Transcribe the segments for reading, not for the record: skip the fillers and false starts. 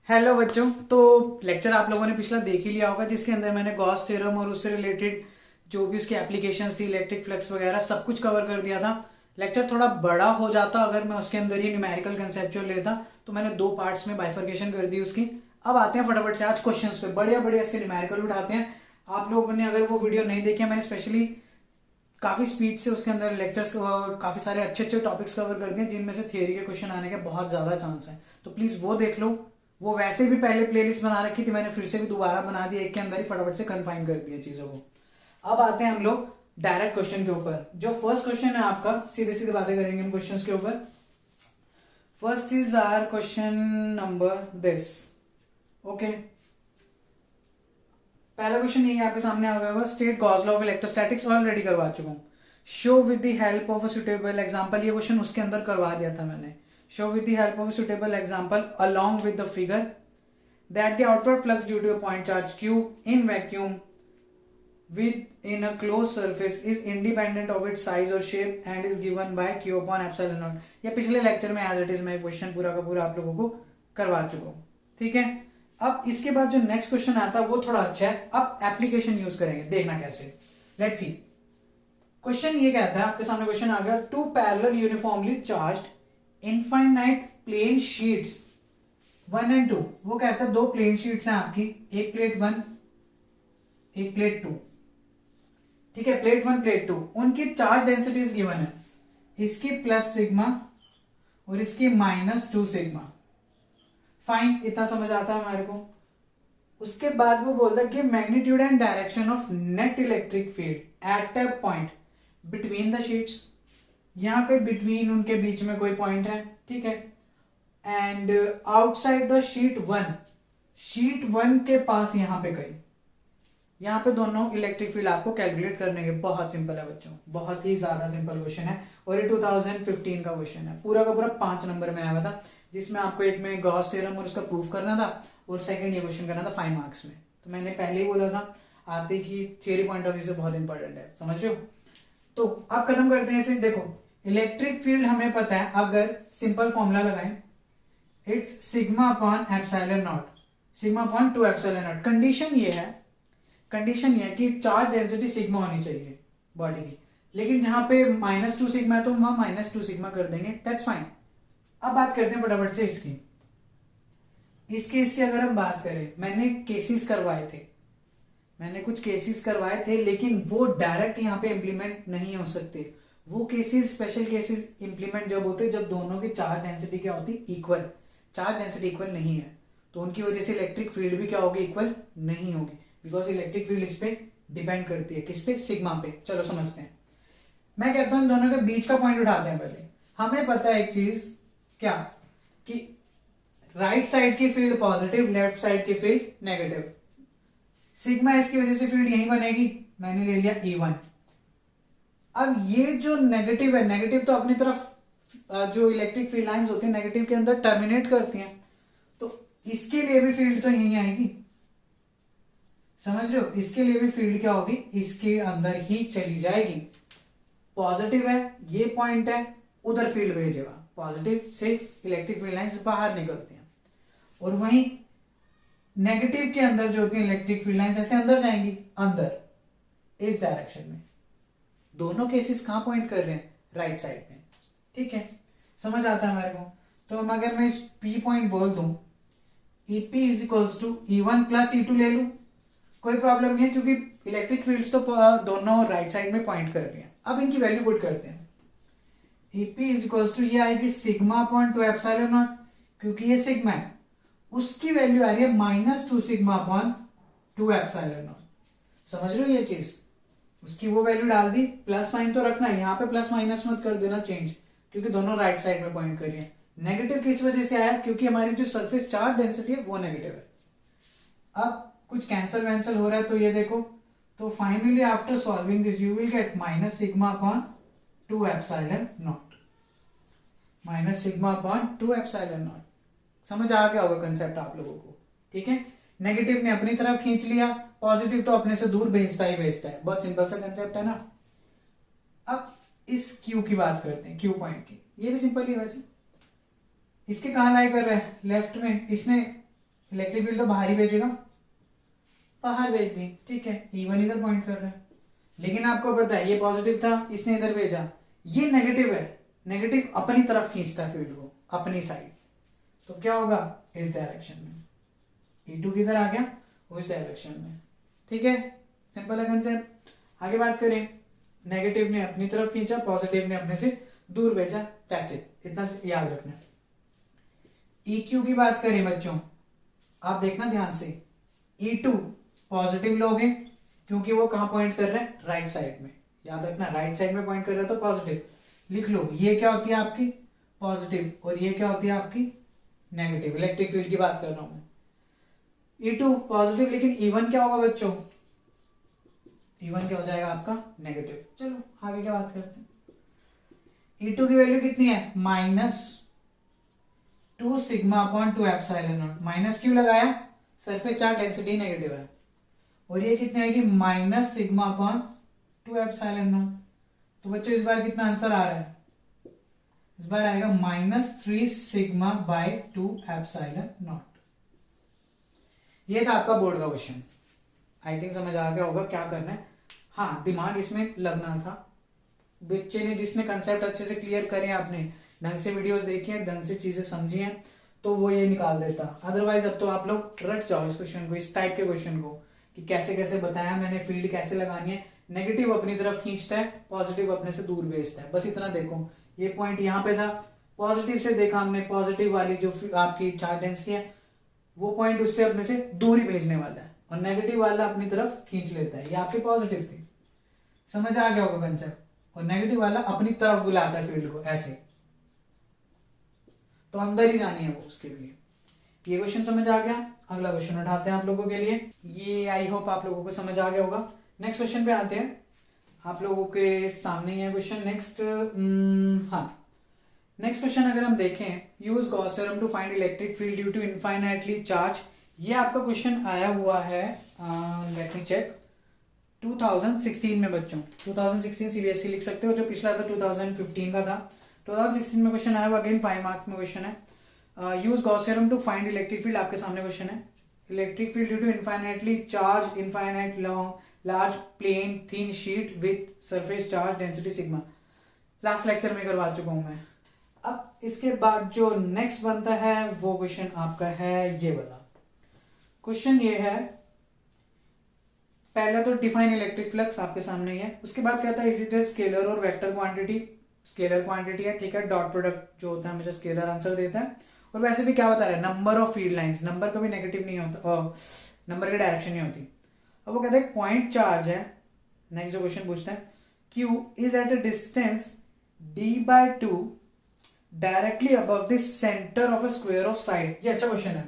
Hello बच्चों। तो lecture आप लोगों ने पिछला देख ही लिया होगा, जिसके अंदर मैंने गॉस थ्योरम और उससे रिलेटेड जो भी उसकी एप्लीकेशंस थी, इलेक्ट्रिक फ्लक्स वगैरह सब कुछ कवर कर दिया था। लेक्चर थोड़ा बड़ा हो जाता अगर मैं उसके अंदर ही न्यूमेरिकल कंसेप्चुअल लेता, तो मैंने दो पार्ट्स में बाइफर्केशन कर दी उसकी। अब आते हैं फटाफट से आज क्वेश्चंस पे, बढ़िया बढ़िया इसके न्यूमेरिकल उठाते हैं। आप लोगों ने अगर वो वीडियो नहीं देखी है, मैंने स्पेशली काफ़ी स्पीड से उसके अंदर लेक्चर्स काफ़ी सारे अच्छे अच्छे टॉपिक्स कवर कर दिए, जिनमें से थियरी के क्वेश्चन आने के बहुत ज़्यादा चांस है। तो प्लीज़ वो देख लो। वो वैसे भी पहले प्लेलिस्ट बना रखी थी मैंने, फिर से भी दोबारा बना दी, एक के अंदर ही फटाफट से कन्फाइन कर दिया चीज़ों को। अब आते हैं हम लोग डायरेक्ट क्वेश्चन के ऊपर। जो फर्स्ट क्वेश्चन है आपका, सीधे सीधे बातें करेंगे हम क्वेश्चन के ऊपर। First is our question number this. Okay, पहला क्वेश्चन यही आपके सामने आ गया होगा। State Gauss law of electrostatics already करवा चुका हूँ। Show with the help of a suitable example, ये क्वेश्चन उसके अंदर करवा दिया था मैंने। Show with the help of a suitable example along with the figure that the outward flux due to a point charge q in vacuum within a closed surface is independent of its size or shape and is given by q upon epsilon naught। ये पिछले lecture में as it is मैं question पूरा का पूरा आप लोगों को करवा चुका हूँ, ठीक है। अब इसके बाद जो नेक्स्ट क्वेश्चन आता है वो थोड़ा अच्छा है। अब एप्लीकेशन यूज करेंगे, देखना कैसे। Let's see. क्वेश्चन ये कहता है, आपके सामने क्वेश्चन आ गया, two parallel uniformly charged infinite plane sheets 1 and 2। वो कहता है दो प्लेन शीट्स हैं आपकी, एक प्लेट 1 एक प्लेट 2, ठीक है। प्लेट 1 प्लेट 2, उनकी चार्ज डेंसिटीज गिवन है, इसकी प्लस सिग्मा और इसकी -2 सिग्मा। फाइन, इतना समझ आता है हमारे को। उसके बाद वो बोलता है कि magnitude and direction of net electric field at a point between the sheets. यहां कोई बिटवीन उनके बीच में कोई पॉइंट है, ठीक है। एंड आउटसाइड द शीट 1 के पास यहां पे कहीं, यहाँ पे दोनों इलेक्ट्रिक फील्ड आपको कैलकुलेट करने के। बहुत सिंपल है बच्चों, बहुत ही ज्यादा सिंपल क्वेश्चन है। और ये 2015 का क्वेश्चन है, पूरा का पूरा 5 नंबर में आया हुआ था, जिसमें आपको एक में गॉस थ्योरम और उसका प्रूफ करना था, और सेकंड ये क्वेश्चन करना था 5 मार्क्स में। तो मैंने पहले ही बोला था आते की थियरी पॉइंट ऑफ व्यू से बहुत इंपॉर्टेंट है, समझ रहे हो। तो अब खत्म करते हैं इसे। देखो, इलेक्ट्रिक फील्ड हमें पता है, अगर सिंपल फॉर्मूला लगाएं, it's sigma upon epsilon not, sigma upon 2 epsilon not. Condition ये है कि चार्ज डेंसिटी सिग्मा होनी चाहिए बॉडी की, लेकिन जहां पे -2 सिग्मा है तो वहां -2 सिग्मा कर देंगे, दैट्स फाइन। अब बात करते हैं फटाफट से इसकी अगर हम बात करें, मैंने केसेस करवाए थे, मैंने कुछ केसेस करवाए थे, लेकिन वो डायरेक्ट यहाँ पे इंप्लीमेंट नहीं हो सकते। वो केसेस, स्पेशल केसेस इंप्लीमेंट जब होते, जब दोनों की चार्ज डेंसिटी क्या होती, इक्वल। चार्ज डेंसिटी इक्वल नहीं है, तो उनकी वजह से इलेक्ट्रिक फील्ड भी क्या होगी, इक्वल नहीं होगी, बिकॉज इलेक्ट्रिक फील्ड इस पे डिपेंड करती है, किस पे, सिग्मा पे। चलो समझते हैं। मैं कहता हूं दोनों के बीच का पॉइंट उठाते हैं पहले। हमें पता है एक चीज, क्या, कि राइट साइड की फील्ड पॉजिटिव, लेफ्ट साइड की फील्ड नेगेटिव। सिग्मा इसकी वजह से फील्ड यहीं बनेगी, मैंने ले लिया E1। अब ये जो नेगेटिव है, नेगेटिव तो अपनी तरफ जो इलेक्ट्रिक फील्ड लाइंस होती है नेगेटिव के अंदर टर्मिनेट करती हैं, तो इसके लिए भी फील्ड तो यहीं आएगी, समझ रहे हो। इसके लिए भी फील्ड क्या होगी, इसके अंदर ही चली जाएगी। पॉजिटिव है, ये पॉइंट है, उधर फील्ड भेजेगा, पॉजिटिव से इलेक्ट्रिक फील्ड लाइंस बाहर निकलती हैं, और वहीं नेगेटिव के अंदर जो होती है इलेक्ट्रिक फील्ड लाइंस ऐसे अंदर जाएंगी, अंदर इस डायरेक्शन में। दोनों केसेस कहां पॉइंट कर रहे हैं, राइट साइड में, ठीक है। समझ आता है हमारे को। तो अगर मैं इस P पॉइंट बोल दूं, EP is equals to E1 plus E2 ले लूं, कोई प्रॉब्लम नहीं है, क्योंकि इलेक्ट्रिक फील्ड्स तो दोनों राइट साइड में पॉइंट कर रही हैं। अब इनकी वैल्यू पुट करते हैं। EP इज इक्वल्स टू, ये आएगी सिग्मा अपॉन 2 एप्सिलॉन नॉट, क्योंकि ये सिग्मा है, उसकी वैल्यू आ रही है -2 सिग्मा अपॉन 2 एप्सिलॉन नॉट। समझ रहे हो ये चीज, उसकी वो वैल्यू डाल दी, प्लस साइन तो रखना है, यहाँ पे प्लस माइनस मत कर देना चेंज, क्योंकि दोनों राइट साइड में पॉइंट कर रही है। नेगेटिव किस वजह से आया, क्योंकि हमारी जो सरफेस चार्ज डेंसिटी है वो नेगेटिव है। अब कुछ कैंसल वैंसल हो रहा है, तो ये देखो, तो finally after solving this you will get minus sigma upon 2 epsilon naught, minus sigma upon 2 epsilon not. समझ आ गया होगा कंसेप्ट आप लोगों को, ठीक है। नेगेटिव ने अपनी तरफ खींच लिया, पॉजिटिव तो अपने से दूर भेजता ही भेजता है, बहुत सिंपल सा कंसेप्ट है ना। अब इस Q की बात करते हैं, Q पॉइंट की, ये भी सिंपल ही है वैसे। इसके कहां लाई कर रहे हैं, लेफ्ट में। इसने इलेक्ट्रिक फील्ड तो बाहर ही भेजेगा, बाहर भेज दी, ठीक है। E1 इधर पॉइंट कर रहा है, लेकिन आपको पता है ये पॉजिटिव था, इसने इधर भेजा, ये नेगेटिव है, नेगेटिव अपनी तरफ खींचता है फील्ड को, अपनी साइड, तो क्या होगा इस डायरेक्शन में, E2 किधर आ गया उस डायरेक्शन में, ठीक है। सिंपल है कंसेप्ट। आगे बात करें, नेगेटिव ने अपनी तरफ खींचा, पॉजिटिव ने अपने से दूर भेजा, दैट्स इट, इतना याद रखना। EQ की बात करें बच्चों, आप देखना ध्यान से, E2 पॉजिटिव लोगे क्योंकि वो कहां पॉइंट कर रहे हैं, राइट साइड में, याद रखना राइट साइड में पॉइंट कर रहा है तो पॉजिटिव लिख लो। ये क्या होती है आपकी पॉजिटिव और ये क्या होती है आपकी नेगेटिव, इलेक्ट्रिक फील्ड की बात कर रहा हूं मैं। E2 पॉजिटिव, लेकिन E1 क्या होगा बच्चों, E1 क्या हो जाएगा आपका नेगेटिव। चलो आगे क्या बात करते हैं। E2 की वैल्यू कितनी है, -2 sigma upon 2 epsilon naught. Minus क्यों लगाया, सरफेस चार्ज डेंसिटी नेगेटिव है, और ये कितनी आएगी minus sigma upon 2 epsilon naught. तो बच्चों इस बार कितना आंसर आ रहा है, इस बार आएगा -3 सिग्मा बाय 2 एप्सिलॉन नॉट। ये था आपका बोर्ड का क्वेश्चन, आई थिंक समझ आ गया होगा क्या करना है। हाँ, दिमाग इसमें लगना था, बच्चे ने जिसने कंसेप्ट अच्छे से क्लियर करे, आपने ढंग से वीडियोस देखी हैं, ढंग से चीजें समझी हैं, तो वो ये निकाल देता। अदरवाइज अब तो आप लोग रट जाओ इस क्वेश्चन को, इस टाइप के क्वेश्चन को, कि कैसे कैसे बताया मैंने, फील्ड कैसे लगानी है, नेगेटिव अपनी तरफ खींचता है, पॉजिटिव अपने से दूर भेजता है, बस इतना देखो। ये पॉइंट यहाँ पे था, पॉजिटिव से देखा हमने, पॉजिटिव वाली जो आपकी चार्ज डेंसिटी है वो पॉइंट उससे अपने से दूर ही भेजने वाला है, और नेगेटिव वाला अपनी तरफ खींच लेता है। ये आपकी पॉजिटिव थी, समझ आ गया होगा कंसेप्ट, और नेगेटिव वाला अपनी तरफ बुलाता है फील्ड को ऐसे, तो अंदर ही जानी है वो उसके लिए। ये क्वेश्चन समझ आ गया। अगला क्वेश्चन उठाते हैं आप लोगों के लिए, ये आई होप आप लोगों को समझ आ गया होगा। नेक्स्ट क्वेश्चन पे आते हैं, आप लोगों के सामने ही है क्वेश्चन नेक्स्ट। हाँ, नेक्स्ट क्वेश्चन अगर हम देखें, use Gauss theorem to find electric field due to infinitely charge. ये आपका क्वेश्चन आया हुआ है, लेट मी चेक, 2016 में बच्चों, 2016 सीबीएसई लिख सकते हो, जो पिछला था 2015 का था। 2016 में क्वेश्चन आया हुआ, अगेन 5 मार्क्स में क्वेश्चन है। Use Gauss theorem to find electric field, आपके सामने क्वेश्चन है। Electric field due to infinitely charge infinite long large plane thin sheet with surface charge density sigma. Last lecture में करवा चुका हूं मैं। अब इसके बाद जो नेक्स्ट बनता है वो क्वेश्चन आपका है ये वाला। क्वेश्चन ये है, पहला तो डिफाइन इलेक्ट्रिक फ्लक्स आपके सामने ही है, उसके बाद कहता है इज इट ए स्केलर और वेक्टर क्वांटिटी। स्केलर क्वांटिटी है, ठीक है, डॉट प्रोडक्ट जो होता है हमेशा स्केलर आंसर देता है। और वैसे भी क्या बता रहा है, number of field lines, number कभी नेगेटिव नहीं होता, नंबर की डायरेक्शन नहीं होती। अब वो कहता है पॉइंट चार्ज है, नेक्स्ट जो क्वेश्चन पूछता है, Q is at a distance d/2 directly above the centre of a square of side. ये अच्छा क्वेश्चन है,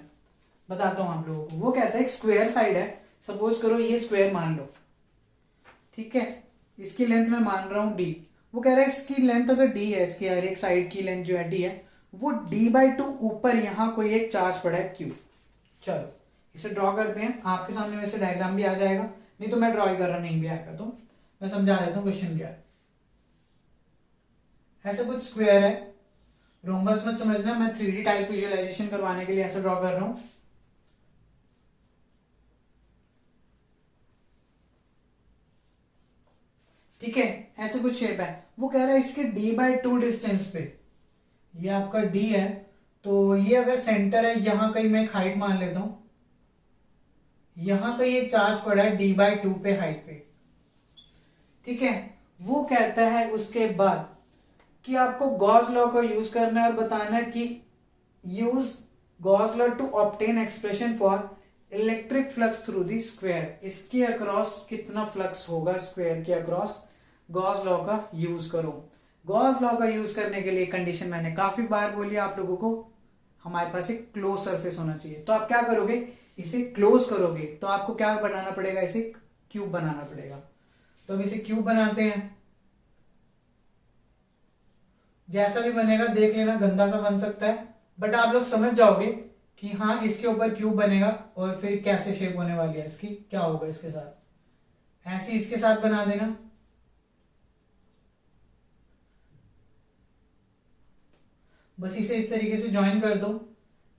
बताता हूं आप लोगों को। वो कहता है एक स्क्वायर साइड है, सपोज करो ये स्क्वायर मान लो, ठीक है, इसकी लेंथ मैं मान रहा हूं d। वो कह रहा है इसकी लेंथ अगर d है, इसकी हर एक साइड की लेंथ जो है d है, वो d/2 ऊपर यहां कोई एक चार्ज पड़ा है q। चलो इसे ड्रॉ करते हैं, आपके सामने वैसे डायग्राम भी आ जाएगा, नहीं तो मैं ड्रॉ ही कर रहा, नहीं भी आएगा तो मैं समझा देता हूँ क्वेश्चन क्या है। ऐसा कुछ स्क्वायर है, रोम्बस मत समझना, मैं 3D टाइप विजुअलाइजेशन करवाने के लिए ऐसा ड्रॉ कर रहा हूं। ठीक है, ऐसे कुछ शेप है। वो कह रहा है इसके d/2 डिस्टेंस पे, ये आपका d है, तो ये अगर सेंटर है, यहां कहीं मैं एक हाइट मान लेता हूं, यहां कहीं एक चार्ज पड़ा है d/2 पे हाइट पे, ठीक है। वो कहता है उसके बाद कि आपको गॉस लॉ का यूज करना है और बताना है कि use Gauss law to obtain expression for electric flux through the square. इसके अक्रॉस कितना फ्लक्स होगा स्क्वायर के अक्रॉस, गॉस लॉ का यूज करो। गॉस लॉ का यूज करने के लिए कंडीशन मैंने काफी बार बोली आप लोगों को, हमारे पास एक क्लोज सरफेस होना चाहिए। तो आप क्या करोगे, इसे क्लोज करोगे तो आपको क्या बनाना पड़ेगा, इसे क्यूब बनाना पड़ेगा। तो हम इसे क्यूब बनाते हैं, जैसा भी बनेगा देख लेना, गंदा सा बन सकता है, बट आप लोग समझ जाओगे कि हाँ इसके ऊपर क्यूब बनेगा और फिर कैसे शेप होने वाली है इसकी, क्या होगा इसके साथ, ऐसे इसके साथ बना देना। बस इसे इस तरीके से ज्वाइन कर दो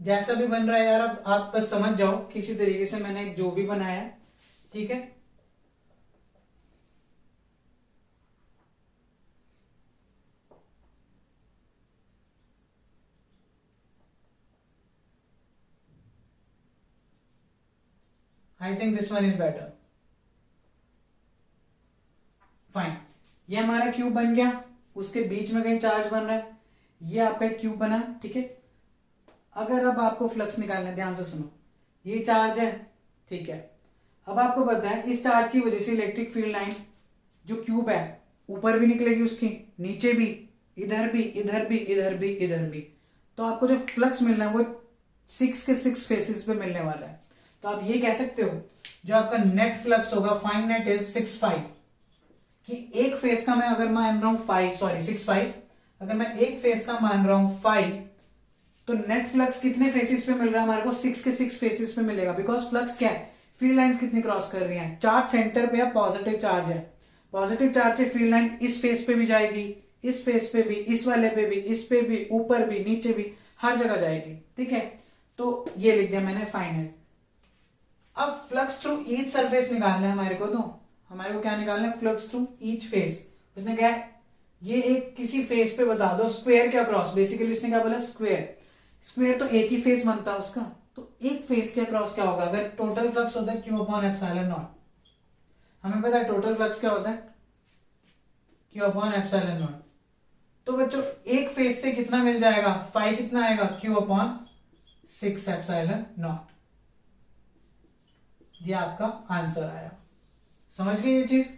जैसा भी बन रहा है यार, अब आप बस समझ जाओ किसी तरीके से मैंने जो भी बनाया है, ठीक है। I think this one is better. Fine, ये हमारा क्यूब बन गया, उसके बीच में कहीं चार्ज बन रहा है, ये आपका एक क्यूब बना, ठीक है। अगर अब आपको फ्लक्स निकालना है, ध्यान से सुनो, ये चार्ज है, ठीक है। अब आपको पता है इस चार्ज की वजह से इलेक्ट्रिक फील्ड लाइन जो क्यूब है ऊपर भी निकलेगी, उसकी नीचे भी, इधर भी, इधर भी, इधर भी, इधर भी। तो आपको जो फ्लक्स मिलना है वो 6 के 6 फेसिस पे मिलने वाला है। तो आप ये कह सकते हो जो आपका नेट फ्लक्स होगा, फाइन नेट इज 6 पाई, कि एक फेस का मैं अगर मान रहा हूं 6 पाई, अगर मैं एक फेस का मान रहा हूं 5, तो नेट फ्लक्स कितने फेसिस पे मिल रहा है हमारे को? 6 के 6 फेसिस पे मिलेगा। बिकॉज फ्लक्स क्या है, फील्ड लाइंस कितनी क्रॉस कर रही हैं? चार्ज सेंटर पे है, पॉजिटिव चार्ज है, पॉजिटिव चार्ज से फील्ड लाइन इस फेस पे भी जाएगी, इस फेस पे भी, इस वाले पे भी, इस पे भी, ऊपर भी, नीचे भी, हर जगह जाएगी, ठीक है। तो ये लिख दिया मैंने फाइनाइट। अब फ्लक्स थ्रू ईच सरफेस निकालना है हमारे को, तो हमारे को क्या निकालना है? Flux through each face. उसने क्या है, ये एक किसी फेस पे बता दो स्क्वायर के अक्रॉस, बेसिकली उसने क्या बोला? स्क्वायर। स्क्वायर तो एक ही फेस बनता है उसका, तो एक फेस के अक्रॉस क्या होगा? अगर टोटल फ्लक्स होता है क्यू अपॉन एप्सिलॉन नॉट, हमें पता है टोटल फ्लक्स क्या होता है? Q upon epsilon naught. तो बच्चों एक फेस से कितना मिल जाएगा? 5 कितना आएगा? Q upon 6 epsilon not. ये आपका आंसर आया। समझ गए ये चीज?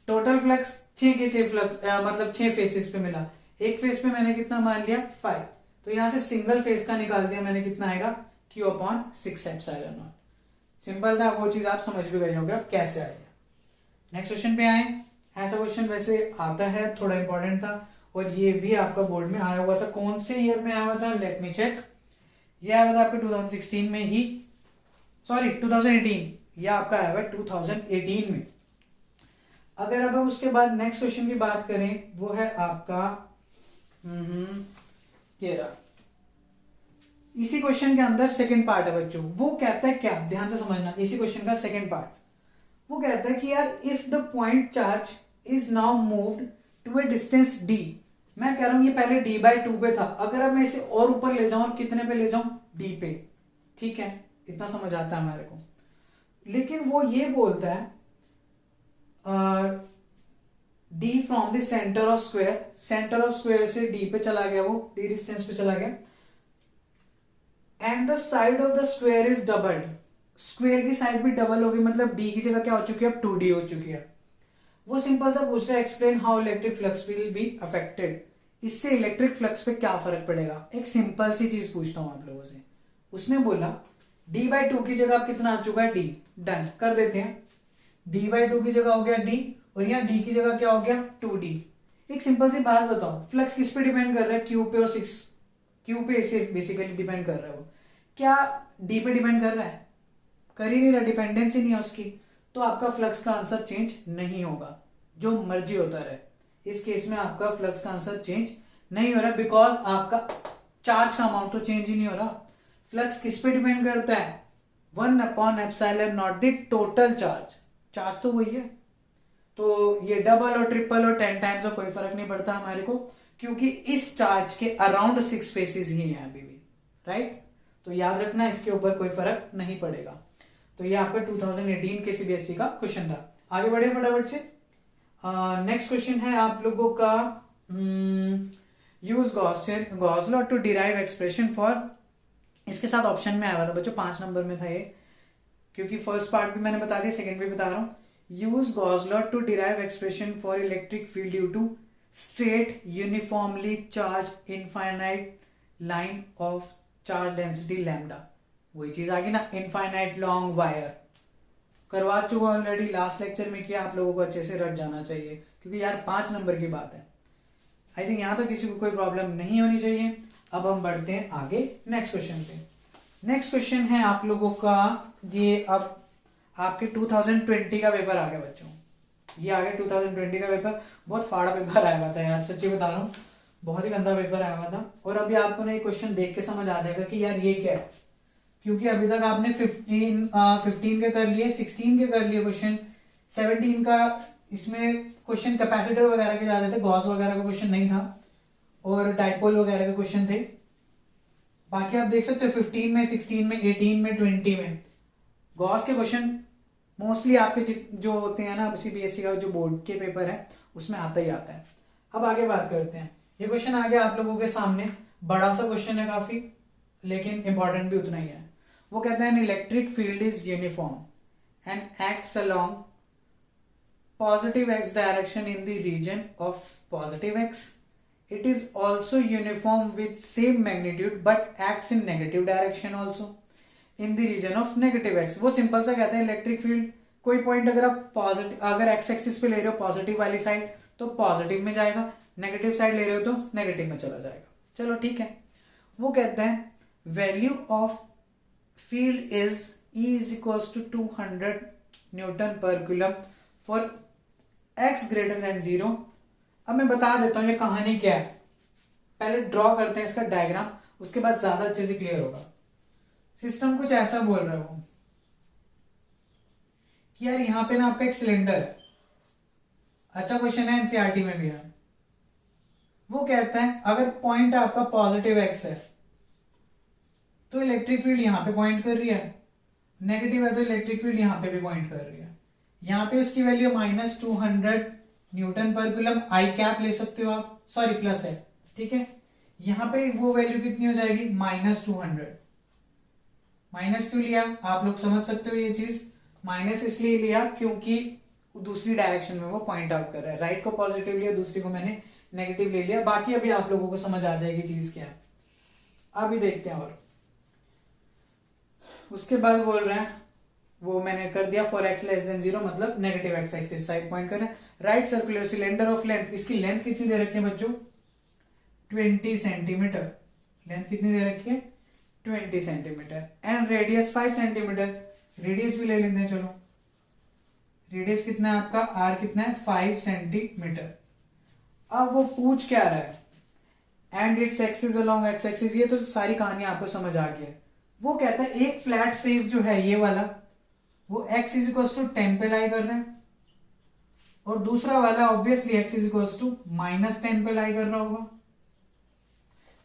टोटल फ्लक्स 6 के 6 फ्लक्स मतलब 6 फेसेस पे मिला, एक फेस पे मैंने कितना मान लिया? 5। तो यहां से सिंगल फेस का निकाल दिया मैंने, कितना आएगा? Q upon 6 epsilon not. Simple था, वो चीज आप समझ भी गए होंगे अब कैसे आएगा। नेक्स्ट क्वेश्चन पे आए। ऐसा क्वेश्चन वैसे आता है, थोड़ा इंपॉर्टेंट था, और ये भी आपका बोर्ड में आया हुआ था। कौन से ईयर में आया हुआ था? Let me check. ये आया हुआ था आपके 2016 में ही, सॉरी 2018, यह आपका आया हुआ 2018 में। अगर अब उसके बाद नेक्स्ट क्वेश्चन की बात करें, वो है आपका ये रहा। इसी क्वेश्चन के अंदर सेकंड पार्ट है बच्चों। वो कहता है क्या, ध्यान से समझना, इसी क्वेश्चन का सेकंड पार्ट। वो कहता है कि यार if the point charge is now moved to a distance d, मैं कह रहा हूं ये पहले d/2 पे था, अगर अब मैं इसे और ऊपर ले जाऊं, कितने पे ले जाऊं? d पे, ठीक है। इतना समझ आता है हमारे को। लेकिन वो ये बोलता है d from the centre of square, centre of square से d पे चला गया, वो d डिस्टेंस पे चला गया, and the side of the square is doubled, square की साइड भी डबल होगी, मतलब d की जगह क्या हो चुकी है? अब 2d हो चुकी है। वो सिंपल सा पूछ रहा है explain how electric flux will be affected, इससे इलेक्ट्रिक फ्लक्स पे क्या फर्क पड़ेगा। एक सिंपल सी चीज पूछता हूं आप लोगों से। उसने बोला d/2 की जगह अब कितना आ चुका है? d। डन कर देते हैं, d/2 की जगह हो गया d, और यहाँ d की जगह क्या हो गया? 2d। एक सिंपल सी बात बताओ, फ्लक्स किस पे डिपेंड कर रहा है? क्यू पे और 6, क्यू पे इसे बेसिकली डिपेंड कर रहा है। वो क्या d पे डिपेंड कर रहा है? कर ही नहीं रहा, डिपेंडेंसी नहीं है उसकी। तो आपका फ्लक्स का आंसर चेंज नहीं होगा, जो मर्जी होता रहे। इस केस में आपका फ्लक्स का आंसर चेंज नहीं हो रहा, बिकॉज आपका चार्ज का अमाउंट तो चेंज ही नहीं हो रहा। फ्लक्स किस पे डिपेंड करता है? 1 upon epsilon not the total charge, charge तो वही है। तो ये डबल और ट्रिपल और 10 टाइम्स का कोई फर्क नहीं पड़ता हमारे को, क्योंकि इस चार्ज के अराउंड 6 फेसेस ही हैं अभी भी, राइट। तो याद रखना, इसके ऊपर कोई फर्क नहीं पड़ेगा। तो ये आपका 2018 के सीबीएसई का क्वेश्चन था। आगे बढ़े फटाफट से। नेक्स्ट क्वेश्चन है आप लोगों का, use Gauss law to derive expression for, इसके साथ ऑप्शन में आया हुआ था बच्चों, 5 नंबर में था ये, क्योंकि फर्स्ट पार्ट भी मैंने बता दिया, सेकंड भी बता रहा हूं। Use Gauss law to derive expression for electric field due to straight uniformly charged infinite line of charge density lambda. वही चीज आ गई ना, इनफाइनाइट लॉन्ग वायर। करवा चुका ऑलरेडी, लास्ट लेक्चर में किया, आप लोगों को अच्छे से रट जाना चाहिए, क्योंकि यार 5 नंबर की बात है। आई थिंक यहां तक किसी को कोई प्रॉब्लम नहीं होनी चाहिए। अब हम बढ़ते हैं आगे नेक्स्ट क्वेश्चन पे। नेक्स्ट क्वेश्चन है आप लोगों का, ये अब आपके 2020 का पेपर आ गया बच्चों, ये आ गया 2020 का पेपर। बहुत फाड़ा पेपर आया हुआ था यार, सच्ची बता रहा हूँ, बहुत ही गंदा पेपर आया हुआ था। और अभी आपको ना ये क्वेश्चन देख के समझ आ जाएगा कि यार ये क्या है, क्योंकि अभी तक आपने 15 के कर लिए, 16 के कर लिए क्वेश्चन, 17 का इसमें क्वेश्चन कैपेसिटर वगैरह के ज्यादा थे, गॉस वगैरह का क्वेश्चन नहीं था, और डाइपोल वगैरह के क्वेश्चन थे। बाकी आप देख सकते हो 15 में, 16 में, 18 में, 20 में गॉस के क्वेश्चन मोस्टली आपके जो होते हैं ना सीबीएसई का जो बोर्ड के पेपर है उसमें आता ही आता है। अब आगे बात करते हैं। ये क्वेश्चन आ गया आप लोगों के सामने, बड़ा सा क्वेश्चन है काफी, लेकिन इंपॉर्टेंट भी उतना ही है। वो कहता है an electric field is uniform and acts along positive x direction in the region of positive x. It is also uniform with same magnitude but acts in negative direction also in the region of negative x। वो simple सा कहते हैं electric field, कोई point अगर आप positive, अगर x axis पे ले रहे हो पॉजिटिव वाली साइड तो पॉजिटिव में जाएगा, नेगेटिव साइड ले रहे हो तो नेगेटिव में चला जाएगा। चलो ठीक है। वो कहते हैं value of field is E is equals to 200 newton पर coulomb for x greater than 0। अब मैं बता देता हूं ये कहानी क्या है, पहले ड्रॉ करते हैं इसका डायग्राम, उसके बाद ज्यादा अच्छे से क्लियर होगा। सिस्टम कुछ ऐसा बोल रहा हूं कि यार यहां पे ना आपका एक सिलेंडर है, अच्छा क्वेश्चन है एनसीईआरटी में भी है। वो कहता है अगर पॉइंट आपका पॉजिटिव एक्स है तो इलेक्ट्रिक फील्ड यहां पे पॉइंट कर रही है, नेगेटिव है तो इलेक्ट्रिक फील्ड यहां पे भी पॉइंट कर रही है। यहां पे उसकी वैल्यू -200 न्यूटन पर कूलम आई कैप ले सकते हो आप, सॉरी प्लस है, ठीक है। यहां पे वो वैल्यू कितनी हो जाएगी -200। माइनस क्यों लिया आप लोग समझ सकते हो, ये चीज माइनस इसलिए लिया क्योंकि दूसरी डायरेक्शन में वो पॉइंट आउट कर रहा है, राइट को पॉजिटिव लिया, दूसरी को मैंने नेगेटिव ले लिया। बाकी अभी आप लोगों को समझ आ जाएगी चीज क्या है, अभी देखते हैं। और उसके बाद बोल रहे हैं, वो मैंने कर दिया फॉर एक्स लेस देन 0, मतलब negative x axis side point कर रहे हैं। Right circular cylinder of length, इसकी लेंथ कितनी दे रखी है बच्चों 20 सेंटीमीटर, लेंथ कितनी दे रखी है 20 centimetre, and radius 5 centimetre, radius भी ले लेते हैं। चलो रेडियस कितना है आपका, आर कितना है 5 सेंटीमीटर। अब वो पूछ क्या रहा है, and its axis along x axis, ये तो सारी कहानी आपको समझ आ गई है। वो कहता है एक फ्लैट फेस जो है ये वाला वो x इज इक्वल टू 10 पे लाई कर रहे हैं, और दूसरा वाला obviously x is equal to -10 पे लाई कर रहा होगा।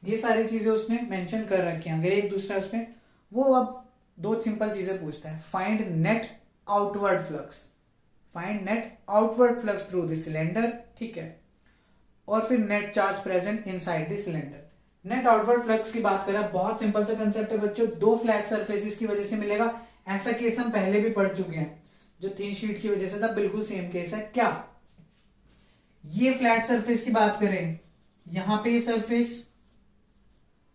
ये सारी चीजें उसने मेंशन कर रखी हैं। अगर एक दूसरा उसमें वो अब दो सिंपल चीजें पूछता है, find net outward flux, find net outward flux through the cylinder, ठीक है, और फिर net charge present inside the cylinder. Net outward flux की बात करें, बहुत सिंपल सा कंसेप्ट है बच्चों, दो फ्लैट सरफेसेस की वजह से मिलेगा। ऐसा केस हम पहले भी पढ़ चुके हैं, जो थिन शीट की वजह से था, बिल्कुल सेम केस है। क्या ये फ्लैट सरफेस की बात करें, यहां पे सरफेस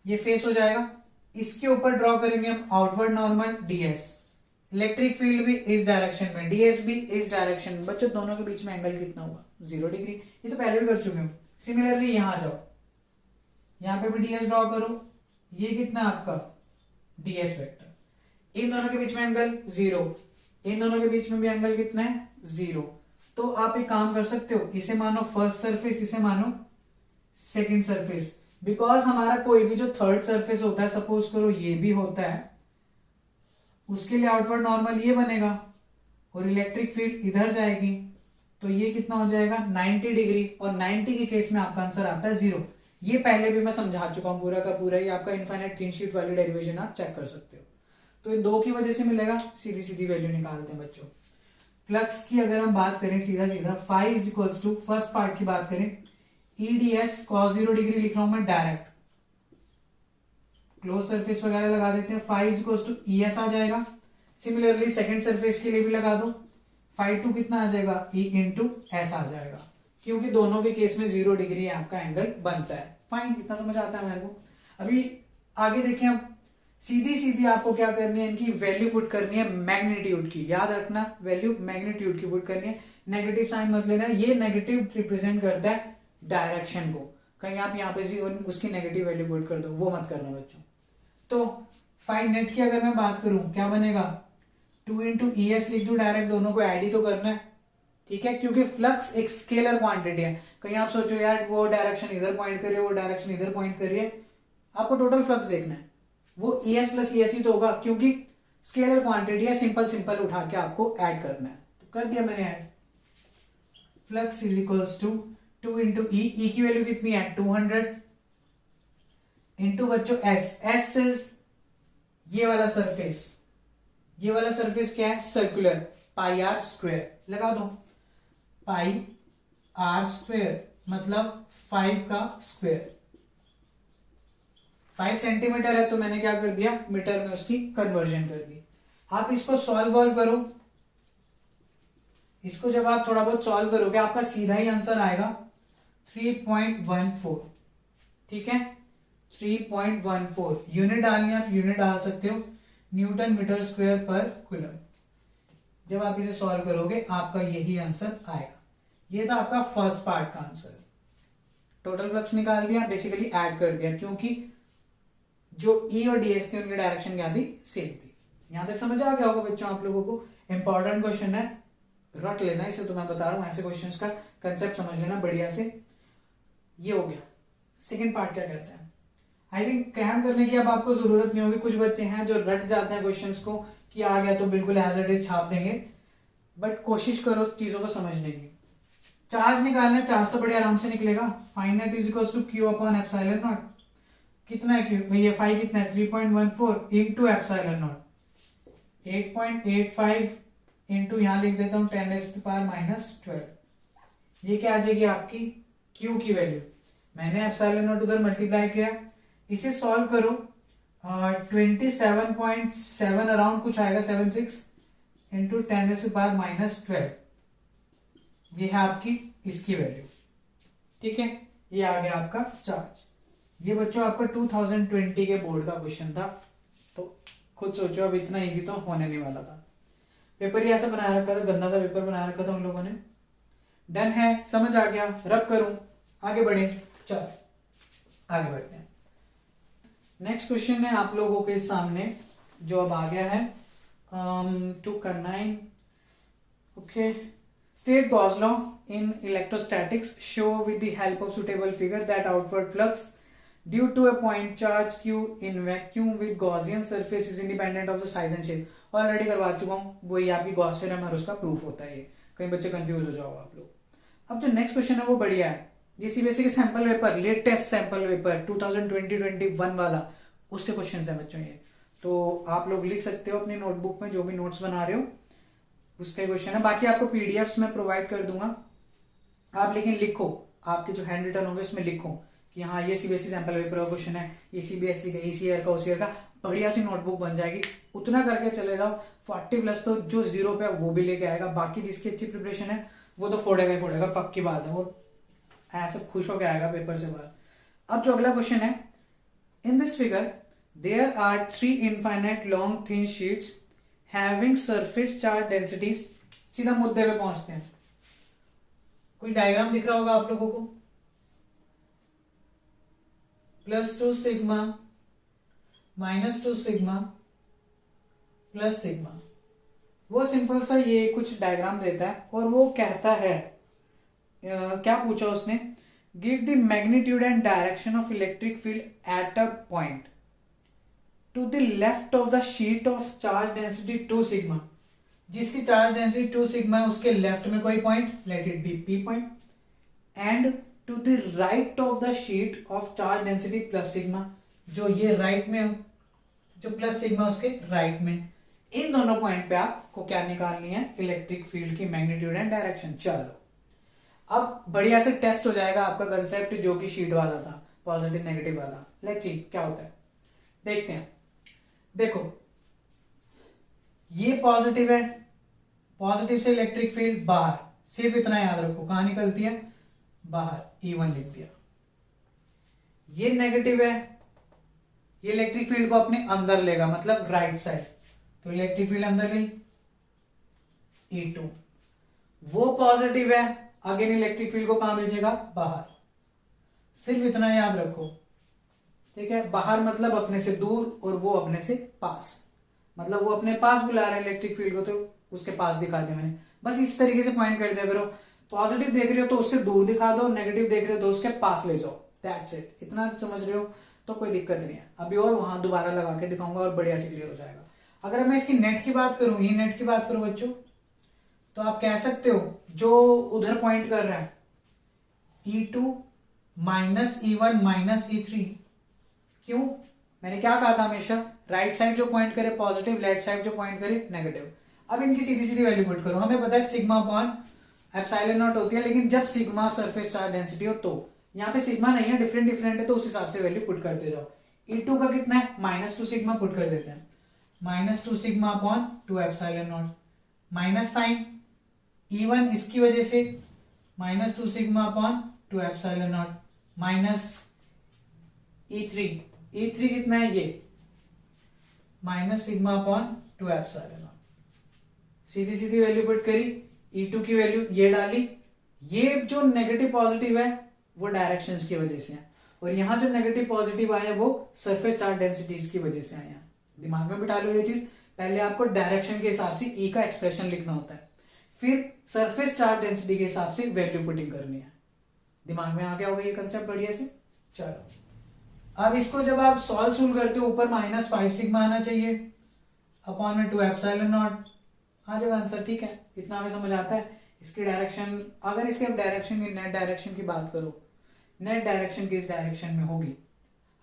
ये फेस हो जाएगा, इसके ऊपर ड्रॉ करेंगे हम outward normal ds, electric field भी इस डायरेक्शन में, ds भी इस डायरेक्शन में। बच्चों दोनों के बीच में एंगल कितना हुआ 0 डिग्री, ये तो पहले भी कर चुके हो। सिमिलरली यहां जाओ, यहां पे भी ds ड्रॉ करो, ये कितना आपका ds वेक्टर, इन दोनों के बीच में एंगल 0, इन दोनों के बीच में भी एंगल कितना है 0। तो आप एक काम कर सकते हो, इसे मानो फर्स्ट सरफेस, इसे मानो सेकंड सरफेस, बिकॉज हमारा कोई भी जो थर्ड सरफेस होता है, सपोज करो ये भी होता है, उसके लिए आउटवर्ड नॉर्मल ये बनेगा और इलेक्ट्रिक फील्ड इधर जाएगी, तो ये कितना हो जाएगा 90 डिग्री, और 90 के केस में आपका आंसर आता है 0। ये पहले भी मैं समझा चुका हूं पूरा का पूरा, ये आपका इनफाइनाइट थिन शीट वाली डेरिवेशन आप चेक कर सकते हो। तो इन दो की वजह से मिलेगा, सीधी सीधी वैल्यू निकालते हैं बच्चों। फ्लक्स की अगर हम बात करें सीधा सीधा, phi is equals to, first part की बात करें, EDS cos 0 डिग्री लिख रहा हूं मैं डायरेक्ट, क्लोज सरफेस वगैरह लगा देते हैं, phi is equals to ES आ जाएगा। सिमिलरली सेकंड सरफेस के लिए भी लगा दो, फाई टू कितना आ जाएगा E इंटू S आ जाएगा, क्योंकि दोनों के केस में 0 डिग्री आपका एंगल बनता है। फाइन, इतना समझ आता है मेरे को। अभी आगे देखें, हम सीधी सीधी आपको क्या करनी है, इनकी वैल्यू पुट करनी है मैग्नीट्यूड की, याद रखना वैल्यू मैग्नीट्यूड की पुट करनी है। नेगेटिव साइन मत लेना, ये नेगेटिव रिप्रेजेंट करता है डायरेक्शन को, कहीं आप यहाँ पे उसकी नेगेटिव वैल्यू पुट कर दो, वो मत करना बच्चों। तो फाइंड नेट की अगर मैं बात करूं क्या बनेगा, 2 इंटू ES लिख दू डायरेक्ट, दोनों को ऐड ही तो करना है, ठीक है, क्योंकि फ्लक्स एक स्केलर क्वांटिटी है। कहीं आप सोचो यार वो डायरेक्शन इधर पॉइंट कर रही है, वो डायरेक्शन इधर पॉइंट कर रही है, आपको टोटल फ्लक्स देखना है, वो ES प्लस ES ही तो होगा, क्योंकि स्केलर क्वांटिटी है, सिंपल सिंपल उठा के आपको ऐड करना है। तो कर दिया मैंने add. Flux is equals to 2 into E की वैल्यू कितनी है 200 इंटू बच्चों एस इज ये वाला सरफेस, ये वाला सरफेस क्या है सर्कुलर, पाई आर स्क्वायर लगा दो, पाई आर स्क्वायर मतलब 5 का स्क्वायर, 5 सेंटीमीटर है तो मैंने क्या कर दिया मीटर में उसकी कन्वर्जन कर दी। आप इसको सॉल्व करो, इसको जब आप थोड़ा बहुत सॉल्व करोगे आपका सीधा ही आंसर आएगा 3.14, ठीक है 3.14। यूनिट डालनी आप यूनिट डाल सकते हो, न्यूटन मीटर स्क्वायर पर कूलम। जब आप इसे सॉल्व करोगे आपका यही आंसर आएगा। ये था आपका फर्स्ट पार्ट का आंसर। टोटल फ्लक्स निकाल दिया, बेसिकली ऐड कर दिया, क्योंकि जो ई और डीएस थे उनकी डायरेक्शन क्या थी सेम थी। यहां तक समझ आ गया होगा बच्चों आप लोगों को। इंपॉर्टेंट क्वेश्चन है, रट लेना इसे, तो मैं बता रहा हूं ऐसे क्वेश्चंस का कंसेप्ट समझ लेना बढ़िया से। ये हो गया। सेकंड पार्ट क्या कहते हैं, आई थिंक क्रैम करने की अब आपको जरूरत नहीं होगी। कुछ बच्चे हैं जो रट जाते हैं क्वेश्चंस को कि आ गया तो बिल्कुल एज इट इज छाप देंगे, बट कोशिश करो चीजों को समझने की। चार्ज निकालना है, चार्ज तो बड़े आराम से निकलेगा। Phi net is equal to q upon epsilon naught. कितना है क्यू, ये फाइ कितना है 3.14 इंटू एप्सिलॉन नॉट 8.85 इंटू यहां लिख देता हूं 10⁻⁻12। ये क्या आ जाएगी आपकी क्यू की वैल्यू। मैंने एप्सिलॉन नॉट उधर मल्टीप्लाई किया, इसे सॉल्व करो 27.7 अराउंड कुछ आएगा 76 इंटू 10⁻⁻12। ये है आपकी इसकी वैल्यू, ठीक है। ये आ गया आपका चार्ज। ये बच्चों आपका 2020 के बोर्ड का क्वेश्चन था, तो खुद सोचो अब इतना इजी तो होने नहीं वाला था। पेपर ही ऐसा बनाया रखा था, गंदा सा पेपर बनाया रखा था उन लोगों ने। डन है, समझ आ गया, रब करूं, आगे बढ़े, चलो आगे बढ़ते हैं। नेक्स्ट क्वेश्चन है आप लोगों के सामने जो अब आ गया है 2 का 9। Okay, state Gauss law in electrostatics show with the help of suitable figure that outward flux due to a point charge q in vacuum with Gaussian surface is independent of the size and shape। Already करवा चुका हूँ, वही आपकी Gauss theorem और उसका proof होता है। कई बच्चे कंफ्यूज हो जाओगे आप लोग। अब जो नेक्स्ट क्वेश्चन है वो बढ़िया है। ये सीबीएसई के sample paper, latest sample paper 2020-21 वाला, उसके क्वेश्चन है बच्चों ये। तो आप लोग लिख सकते हो अपनी नोटबुक में, जो भी नोट्स बना रहे हो उसके क्वेश्चन है। बाकी आपको पीडीएफ्स में प्रोवाइड कर दूंगा, आप लेकिन लिखो, आपके जो हैंड रिटन होंगे उसमें लिखो कि हाँ ये सीबीएसई सैंपल पेपर का क्वेश्चन है, ये सीबीएसई का इस ईयर का उस ईयर का, बढ़िया सी नोटबुक बन जाएगी। उतना करके चले जाओ, 40+ तो जो 0 पे है वो भी लेके आएगा। बाकी जिसकी अच्छी प्रिपरेशन है वो तो फोड़ेगा ही फोड़ेगा, पक्की बात है, वो ऐसा खुश होकर आएगा पेपर से बाहर। अब जो अगला क्वेश्चन है, in this figure there are 3 infinite long thin sheets having surface charge densities. सीधा मुद्दे पे पहुंचते हैं। कोई डायग्राम दिख रहा होगा आप लोगों को, +2 सिग्मा -2 सिग्मा प्लस सिग्मा। वो सिंपल सा ये कुछ डायग्राम देता है और वो कहता है क्या पूछा उसने, give the magnitude and direction of electric field at a point to the left of the sheet of charge density 2 sigma. जिसकी चार्ज डेंसिटी 2 सिग्मा है उसके लेफ्ट में कोई point, let it be P point, and to the right of the sheet of charge density plus sigma. जो ये right में, जो plus sigma उसके राइट में, इन दोनों पॉइंट पे आपको क्या निकालनी है, इलेक्ट्रिक फील्ड की मैग्नीट्यूड एंड डायरेक्शन। चलो अब बढ़िया से टेस्ट हो जाएगा आपका कंसेप्ट जो कि शीट वाला था, पॉजिटिव नेगेटिव वाला। लेट्स सी क्या होता है, देखते हैं। देखो ये पॉजिटिव है, पॉजिटिव से इलेक्ट्रिक फील्ड बाहर, सिर्फ इतना याद रखो, कहां निकलती है बाहर, E1 लिख दिया। ये नेगेटिव है, ये इलेक्ट्रिक फील्ड को अपने अंदर लेगा, मतलब राइट साइड, तो इलेक्ट्रिक फील्ड अंदर गई E2। वो पॉजिटिव है, अगेन इलेक्ट्रिक फील्ड को कहां भेजेगा बाहर, सिर्फ इतना याद रखो, ठीक है। बाहर मतलब अपने से दूर और वो अपने से पास, मतलब वो अपने पास बुला रहे हैं इलेक्ट्रिक फील्ड को, तो उसके पास दिखा दिया मैंने। बस इस तरीके से पॉइंट कर दिया करो। पॉजिटिव देख रहे हो तो उससे दूर दिखा दो, नेगेटिव देख रहे हो तो उसके पास ले जाओ, दैट्स इट। इतना समझ रहे हो तो कोई दिक्कत नहीं है। अभी और वहां दोबारा लगा के दिखाऊंगा और बढ़िया से क्लियर हो जाएगा। अगर मैं इसकी नेट की बात करूं, ये नेट की बात करूं बच्चों, तो आप कह सकते हो जो उधर पॉइंट कर रहा है E2 minus E1 minus E3। क्यों? मैंने क्या कहा था हमेशा, राइट साइड जो पॉइंट करे पॉजिटिव, लेफ्ट साइड जो पॉइंट करे नेगेटिव। अब इनकी सीधी सीधी वैल्यू पुट करो। हमें पता है सिग्मा अपॉन एप्सिलॉन नॉट होती है, लेकिन जब सिग्मा सरफेस चार्ज डेंसिटी हो तो यहाँ पे सिग्मा नहीं है, डिफरेंट डिफरेंट है, तो उस हिसाब से वैल्यू पुट करते जाओ। E2 का कितना है, -2 सिग्मा पुट कर देते हैं, -2 sigma upon 2 epsilon naught, minus sign E1 इसकी वजह से -2 sigma upon 2 epsilon naught, minus E3 कितना है ये, minus sigma upon 2 epsilon naught. सीधी सीधी वैल्यू पुट करी, E2 की वैल्यू ये डाली। ये जो नेगेटिव पॉजिटिव है वो डायरेक्शंस की वजह से है, और यहाँ जो नेगेटिव पॉजिटिव आए वो सरफेस चार्ज डेंसिटीज की वजह से आए हैं। दिमाग में बिठा लो ये चीज। पहले आपको डायरेक्शन के हिसाब से E का एक्सप्रेशन लिखना होता है, फिर सरफेस चार्ज डेंसिटी के हिसाब से वैल्यू पुटिंग करनी है। दिमाग में आ गया होगा ये कंसेप्ट बढ़िया से। चलो अब इसको जब आप सॉल्व करते हो, ऊपर -5 सिग्मा आना चाहिए अपॉन में 2 एप्सिलॉन नॉट आ जाएगा आंसर। ठीक है, इतना हमें समझ आता है। इसकी डायरेक्शन, अगर इसके डायरेक्शन की, नेट डायरेक्शन की बात करो, नेट डायरेक्शन किस डायरेक्शन में होगी?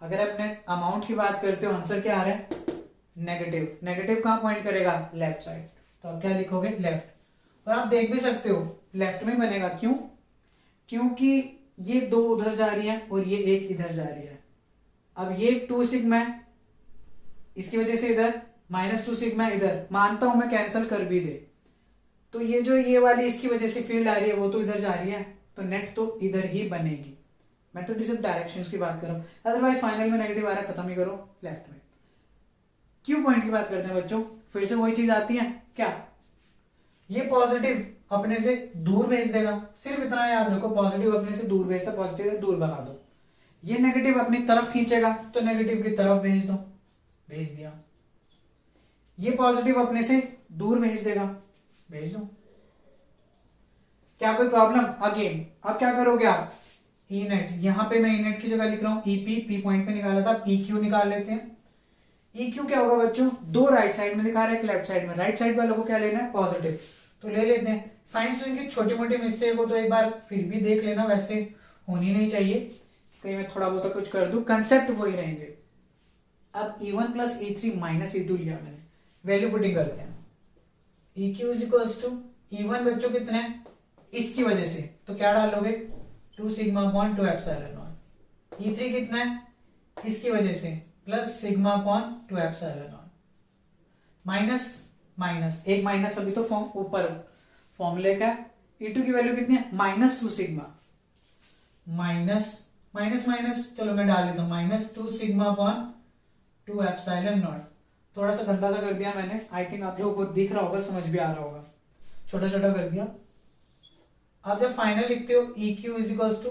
अगर आप नेट अमाउंट की बात करते हो, आंसर क्या आ रहा है, नेगेटिव। नेगेटिव कहाँ पॉइंट करेगा, लेफ्ट साइड, तो आप क्या लिखोगे, लेफ्ट। और आप देख भी सकते हो लेफ्ट में बनेगा, क्यों? क्योंकि ये 2 उधर जा रही है और ये 1 इधर जा रही है। अब ये 2 सिग्मा है, इसकी वजह से इधर -2 सिग्मा इधर, मानता हूं मैं कैंसिल कर भी दे, तो ये जो ये वाली इसकी वजह से फील्ड आ रही है वो तो इधर जा रही है, तो नेट तो इधर ही बनेगी। मैं तो सिर्फ डायरेक्शंस की बात कर रहा हूं, अदरवाइज फाइनल में नेगेटिव आ रहा, खत्म ही करो लेफ्ट में। क्यों पॉइंट की बात करते हैं बच्चों, फिर से वही चीज आती है क्या, ये पॉजिटिव अपने से दूर भेज देगा, सिर्फ इतना याद रखो, पॉजिटिव अपने से दूर भेजता, पॉजिटिव दूर भगा दो। ये नेगेटिव अपनी तरफ खींचेगा तो नेगेटिव की तरफ भेज दो, भेज दिया। ये पॉजिटिव अपने से दूर भेज देगा, भेज दो। क्या कोई प्रॉब्लम? अगेन अब क्या करोगे आप, ई नेट, यहां पे मैं ई नेट की जगह लिख रहा हूं ईपी, पी पॉइंट पे निकाला था, ई क्यू निकाल लेते हैं। ई क्यू क्या होगा बच्चों, 2 राइट साइड में दिखा रहा है, एक लेफ्ट साइड में। राइट साइड वालों को क्या लेना है, पॉजिटिव, तो ले लेते हैं। साइंस में की छोटी मोटी मिस्टेक हो तो एक बार फिर भी देख लेना, वैसे होनी नहीं चाहिए, कहीं मैं थोड़ा बहुत कुछ कर दूं, कंसेप्ट वही रहेंगे। अब E1 plus E3 minus E2 लिया मैंने, वैल्यू पुटिंग करते हैं। EQ is equals to E1 बच्चों कितने हैं, इसकी वजह से, तो क्या डालोगे, 2 sigma upon 2 epsilon not. E3 कितना है, इसकी वजह से, plus sigma upon 2 epsilon naught, minus minus, एक माइनस अभी तो फॉर्म ऊपर फॉर्मूले का। E2 की वैल्यू कितनी है, -2 सिग्मा, माइनस माइनस माइनस, चलो मैं डाल देता हूं, -2 सिग्मा अपॉन 2 एप्सिलॉन नॉट। थोड़ा सा गंदा सा कर दिया मैंने, आई थिंक आप लोगों को दिख रहा होगा, समझ भी आ रहा होगा, छोटा छोटा कर दिया। आप जब फाइनल लिखते हो EQ is equals to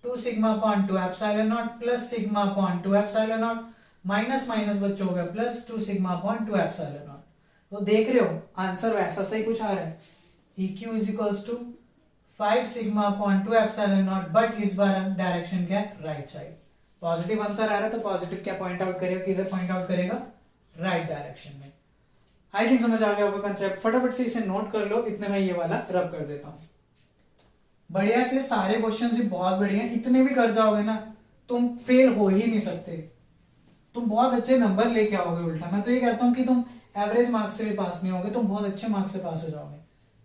2 sigma upon 2 epsilon naught plus sigma upon 2 epsilon naught, minus minus बच्चों हो गया plus 2 sigma upon 2 epsilon naught. तो देख रहे हो आंसर वैसा सही कुछ आ रहा है, EQ is equals to 5 sigma upon 2 epsilon naught, but इस बार डायरेक्शन क्या है, राइट साइड। पॉजिटिव आंसर आ रहा है तो पॉजिटिव क्या पॉइंट आउट करेगा, किधर पॉइंट आउट करेगा, राइट डायरेक्शन में। आई थिंक समझ आ गया आपको कंसेप्ट, फटाफट से इसे नोट कर लो, इतने में ये वाला रब कर देता हूं। बढ़िया से सारे क्वेश्चन ही बहुत बढ़िया, इतने भी कर जाओगे ना तुम फेल हो ही नहीं सकते, तुम बहुत अच्छे नंबर लेके आओगे। उल्टा मैं तो ये कहता हूं कि तुम एवरेज मार्क्स से भी पास नहीं होगे, तुम बहुत अच्छे मार्क्स से पास हो जाओगे,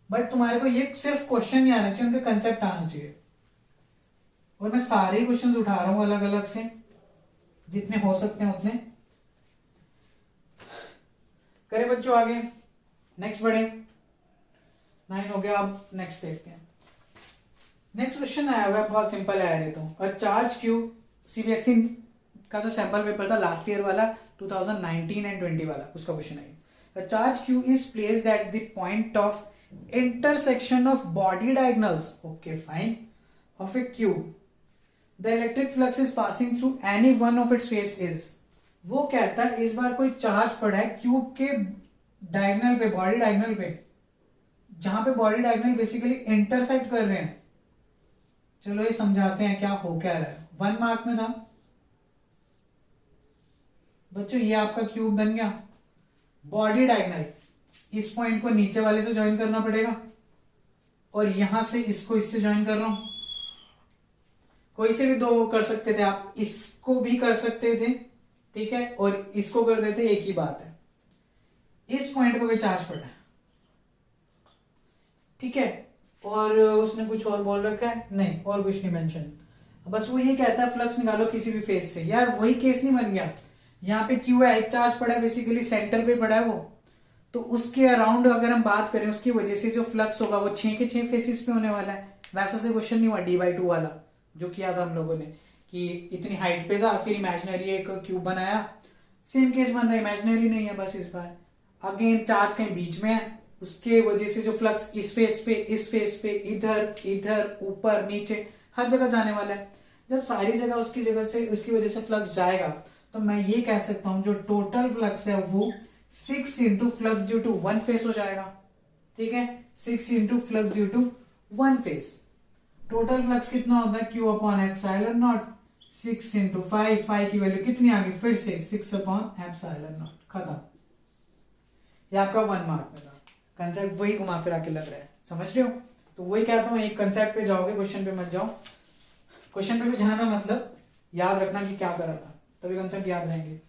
बट तुम्हारे को ये सिर्फ क्वेश्चन नहीं आना चाहिए, उनके कंसेप्ट आना चाहिए। और मैं सारे क्वेश्चंस उठा रहा हूं अलग अलग से, जितने हो सकते हैं उतने करें बच्चों। आगे नेक्स्ट बढ़े, 9 हो गया, अब नेक्स्ट देखते हैं। नेक्स्ट क्वेश्चन आया हुआ है, बहुत सिंपल आया है। तो अ चार्ज क्यू, सीबीएसई का जो सैंपल पेपर था लास्ट ईयर वाला 2019 एंड 20 वाला, उसका क्वेश्चन है। A charge Q is placed at the point of intersection of body diagonals, okay fine, of A cube. The electric flux is passing through any one of its face is. वो कहता है इस बार कोई charge पड़ा है cube के diagonal पे, body diagonal पे, जहां पे बॉडी डायगोनल बेसिकली इंटरसेक्ट कर रहे हैं। चलो ये समझाते हैं क्या हो क्या रहा है। 1 मार्क में था बच्चों, ये आपका क्यूब बन गया। बॉडी डायगोनल इस पॉइंट को नीचे वाले से ज्वाइन करना पड़ेगा और यहां से इसको इससे ज्वाइन कर रहा हूं। कोई से भी दो कर सकते थे आप, इसको भी कर सकते थे, ठीक है, और इसको कर देते, एक ही बात है। इस पॉइंट पे कोई चार्ज पड़ा है, ठीक है, और उसने कुछ और बोल रखा है नहीं, और कुछ नहीं मेंशन, बस वो ये कहता है फ्लक्स निकालो किसी भी फेस से। यार वही केस नहीं बन गया, यहाँ पे क्यू है, एक चार्ज पड़ा है, बेसिकली सेंटर पे पड़ा है वो, तो उसके अराउंड अगर हम बात करें उसकी वजह से जो फ्लक्स होगा वो 6 के 6 फेसिस पे होने वाला है। वैसा से क्वेश्चन नहीं हुआ d/2 वाला जो किया था हम लोगों ने, कि इतनी हाइट पे था फिर इमेजिनरी एक क्यूब बनाया, सेम केस बन रहा है, इमेजिनरी नहीं है बस इस बार। अगेन चार्ज कहीं बीच में है, उसके वजह से जो फ्लक्स इस फेस पे, इस फेस पे, इधर इधर ऊपर नीचे हर जगह जाने वाला है। जब सारी जगह उसकी जगह से उसकी वजह से फ्लक्स जाएगा तो मैं ये कह सकता हूं जो टोटल फ्लक्स है वो 6 into flux due to 1 face हो जाएगा, ठीक है, 6 into flux due to 1 face. Total flux कितना होता है, q upon epsilon naught, 6 into 5, 5 की वैल्यू कितनी आ गई फिर से 6 अपॉन एप्सिलॉन नॉट, खत्म। ये आपका 1 मार्क में था। कंसेप्ट वही घुमा फिरा के लग रहा है, समझ रहे हो? तो वही कहता हूँ, एक कंसेप्ट पे जाओगे, क्वेश्चन पे मत जाओ। क्वेश्चन पे भी जाना मतलब याद रखना कि क्या करा था, तभी कंसेप्ट याद रहेंगे।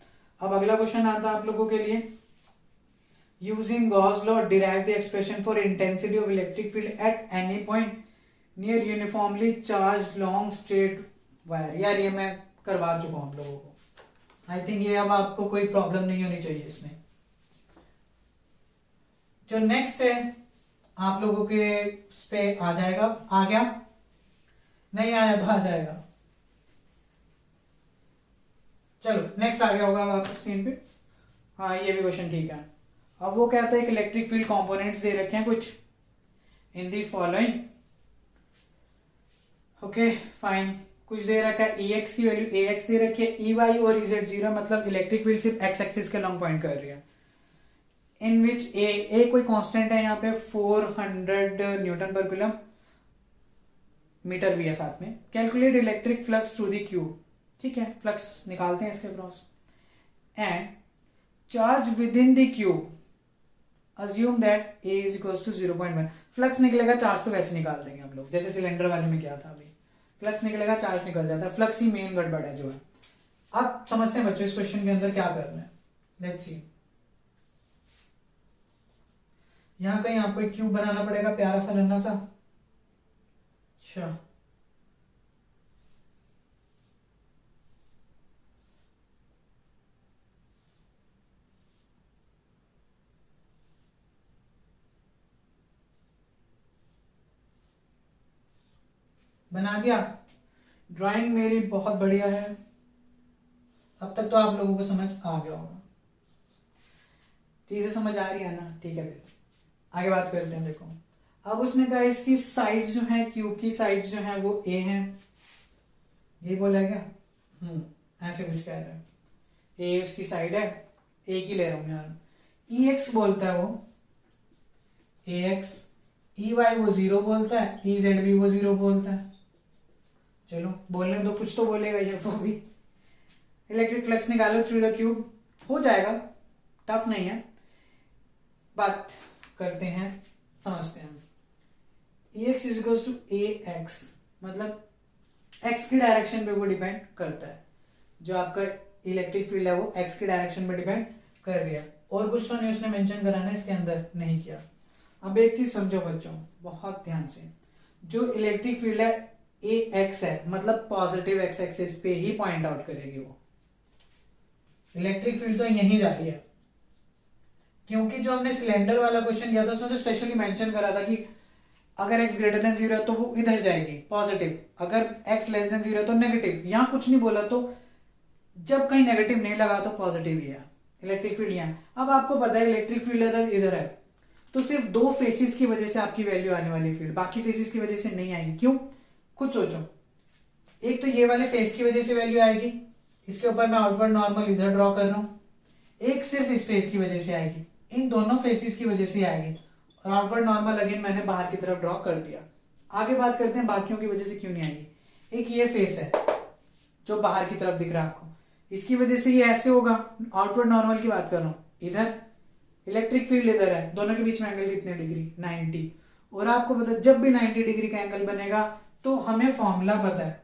अब अगला क्वेश्चन आता है आप लोगों के लिए, using Gauss law derive the expression for intensity of electric field at any point near uniformly charge long straight wire. यार ये मैं करवा चुका हूं आप लोगों को, आई थिंक ये अब आपको कोई प्रॉब्लम नहीं होनी चाहिए इसमें। जो नेक्स्ट है आप लोगों के इस पे आ जाएगा, आ गया, नहीं आया तो आ जाएगा। चलो नेक्स्ट आ गया होगा आपको स्क्रीन पे, हाँ ये भी क्वेश्चन ठीक है। अब वो कहता है कि इलेक्ट्रिक फील्ड कंपोनेंट्स दे रखे हैं कुछ इन दी फॉलोइंग, ओके फाइन, कुछ दे रखा है Ex की वैल्यू Ax दे रखी है, Ey और Ez0 मतलब इलेक्ट्रिक फील्ड सिर्फ x एक्सिस के लॉन्ग पॉइंट कर रही है, इन विच ए कोई कांस्टेंट है यहाँ पे 400 न्यूटन पर कूलम, मीटर भी है साथ में। Calculate electric flux through the cube, ठीक है, फ्लक्स निकालते हैं इसके cross, and charge within the cube assume that A is equals to 0.1। Flux निकलेगा, चार्ज तो वैसे निकाल देंगे हम लोग, जैसे सिलेंडर वाले में किया था अभी, फ्लक्स निकलेगा चार्ज निकल जाता है, फ्लक्स ही मेन गड़बड़ है जो है। अब समझते हैं बच्चों इस क्वेश्चन के अंदर क्या करना है, लेट्स सी। यहां कहीं आपको एक क्यूब बनाना पड़ेगा, प्यारा सा नन्हा सा, अच्छा बना दिया। ड्राइंग मेरी बहुत बढ़िया है, अब तक तो आप लोगों को समझ आ गया होगा, चीजें समझ आ रही है ना, ठीक है। फिर आगे बात करते हैं। देखो अब उसने कहा इसकी साइड्स जो है, क्यूब की साइड्स जो है वो A है, ये बोला क्या, ऐसे कुछ कह रहा है, A उसकी साइड है, A की ले रहा हूं यार, Ex बोलता है वो Ax, Ey वो 0 बोलता है, Ez भी वो 0 बोलता है। चलो बोलने दो, कुछ तो बोलेगा ये वो भी। इलेक्ट्रिक फ्लक्स निकालो थ्रू द क्यूब, हो जाएगा, टफ नहीं है। बात करते हैं, समझते हैं। Ex is equals to Ax, मतलब x की डायरेक्शन पे वो डिपेंड करता है, जो आपका इलेक्ट्रिक फील्ड है वो x की डायरेक्शन पे डिपेंड कर रही है, और कुछ तो नहीं उसने मेंशन करा ना इसके अंदर, नहीं किया। अब एक चीज समझो बच्चों बहुत ध्यान से, जो इलेक्ट्रिक फील्ड है Ax है, मतलब पॉजिटिव x एक्सिस पे ही पॉइंट आउट करेगी वो, इलेक्ट्रिक फील्ड तो यहीं जा रही है, क्योंकि जो हमने सिलेंडर वाला क्वेश्चन किया था उसमें तो स्पेशली मेंशन करा था कि अगर x ग्रेटर देन 0 है तो वो इधर जाएगी पॉजिटिव, अगर x लेस देन 0 है तो नेगेटिव। यहाँ कुछ नहीं बोला, तो जब कहीं नेगेटिव नहीं लगा तो पॉजिटिव ही है इलेक्ट्रिक फील्ड यहाँ। अब आपको पता है इलेक्ट्रिक फील्ड इधर है, तो सिर्फ 2 फेसिस की वजह से आपकी वैल्यू आने वाली फील्ड, बाकी फेसिस की वजह से नहीं आएगी। क्यों, कुछ सोचो, एक तो ये वाले फेस की वजह से वैल्यू आएगी, इसके ऊपर मैं आउटवर्ड नॉर्मल इधर ड्रॉ कर रहा हूं, एक सिर्फ इस फेस की वजह से आएगी, इन दोनों फेसिस की वजह से आएगी, और आउटवर्ड नॉर्मल अगेन मैंने बाहर की तरफ ड्रॉ कर दिया। आगे बात करते हैं बाकियों की वजह से क्यों नहीं आएगी। एक ये फेस है जो बाहर की तरफ दिख रहा है आपको, इसकी वजह से ये ऐसे होगा। आउटवर्ड नॉर्मल की बात कर रहा हूँ, इधर इलेक्ट्रिक फील्ड इधर है, दोनों के बीच में एंगल कितने डिग्री 90। और आपको पता जब भी 90 डिग्री का एंगल बनेगा तो हमें फॉर्मूला पता है,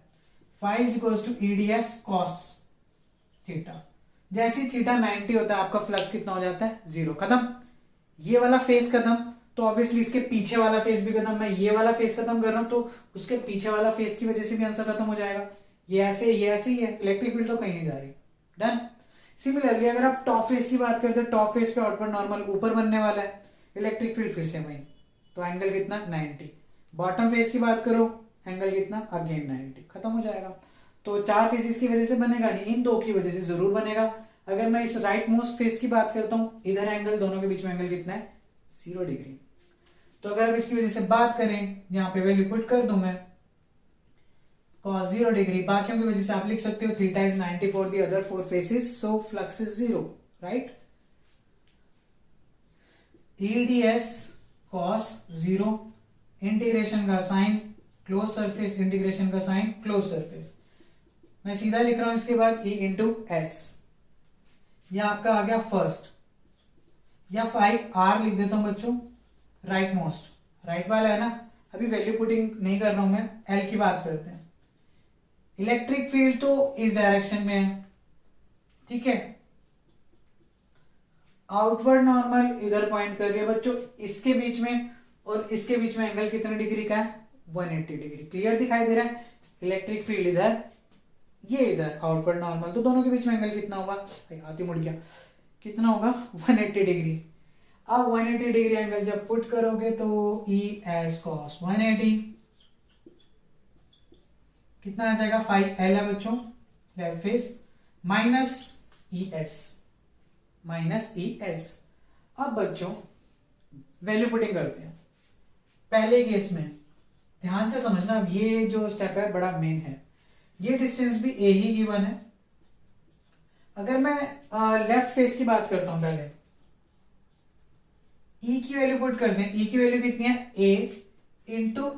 phi is equals to EDS cos theta. जैसे ही थीटा 90 होता है आपका फ्लक्स कितना हो जाता है 0, खत्म। ये वाला फेस खत्म तो ऑब्वियसली इसके पीछे वाला फेस भी खत्म। मैं ये वाला फेस खत्म कर रहा हूं तो उसके पीछे वाला फेस की वजह से भी आंसर खत्म हो जाएगा। ये ऐसे ही है, इलेक्ट्रिक फील्ड तो कहीं नहीं जा रही। डन। सिमिलरली अगर आप टॉप फेस की बात करते हैं, टॉप फेस पे आउटवर्ड नॉर्मल ऊपर बनने वाला है, इलेक्ट्रिक फील्ड फिर से वही, तो एंगल कितना 90। बॉटम फेस की बात करो, एंगल कितना अगेन 90, खत्म हो जाएगा। तो 4 फेसेस की वजह से बनेगा नहीं, इन 2 की वजह से जरूर बनेगा। अगर मैं इस राइट मोस्ट फेस की बात करता हूं, इधर एंगल, दोनों के बीच में एंगल कितना है 0 डिग्री। तो अगर अब इसकी वजह से बात करें, यहां पे वैल्यू पुट कर दूं मैं cos 0 डिग्री, बाकियों की वजह से आप लिख सकते हो theta is 90 for the other 4 faces, so flux is 0, right. EDS cos 0, integration का साइन क्लोज सरफेस, इंटीग्रेशन का साइन क्लोज सरफेस। मैं सीधा लिख रहा हूं इसके बाद E इंटू एस, यह आपका आ गया फर्स्ट, या 5R लिख देता हूं बच्चों, राइट मोस्ट, राइट वाला है ना। अभी वैल्यू पुटिंग नहीं कर रहा हूं मैं, L की बात करते हैं। इलेक्ट्रिक फील्ड तो इस डायरेक्शन में है, ठीक है। आउटवर्ड नॉर्मल इधर पॉइंट कर रही है बच्चों, इसके बीच में और इसके बीच में एंगल कितने डिग्री का है 180 डिग्री। क्लियर दिखाई दे रहा है। इलेक्ट्रिक फील्ड इधर, ये इधर आउटवर्ड नॉर्मल, तो दोनों के बीच में एंगल कितना होगा, हाथी मुड़ गया, कितना होगा 180 डिग्री। अब 180 डिग्री एंगल जब पुट करोगे तो ES cos 180 कितना आ जाएगा 5L है बच्चों, लेफ्ट फेस, माइनस ES। अब बच्चों वैल्यू पुटिंग करते हैं। पहले केस में ध्यान से समझना, अब ये जो स्टेप है बड़ा मेन है। ये डिस्टेंस भी A ही गिवन है। अगर मैं लेफ्ट फेस की बात करता हूं, पहले E की वैल्यू पुट करते हैं। E की वैल्यू कितनी है A इंटू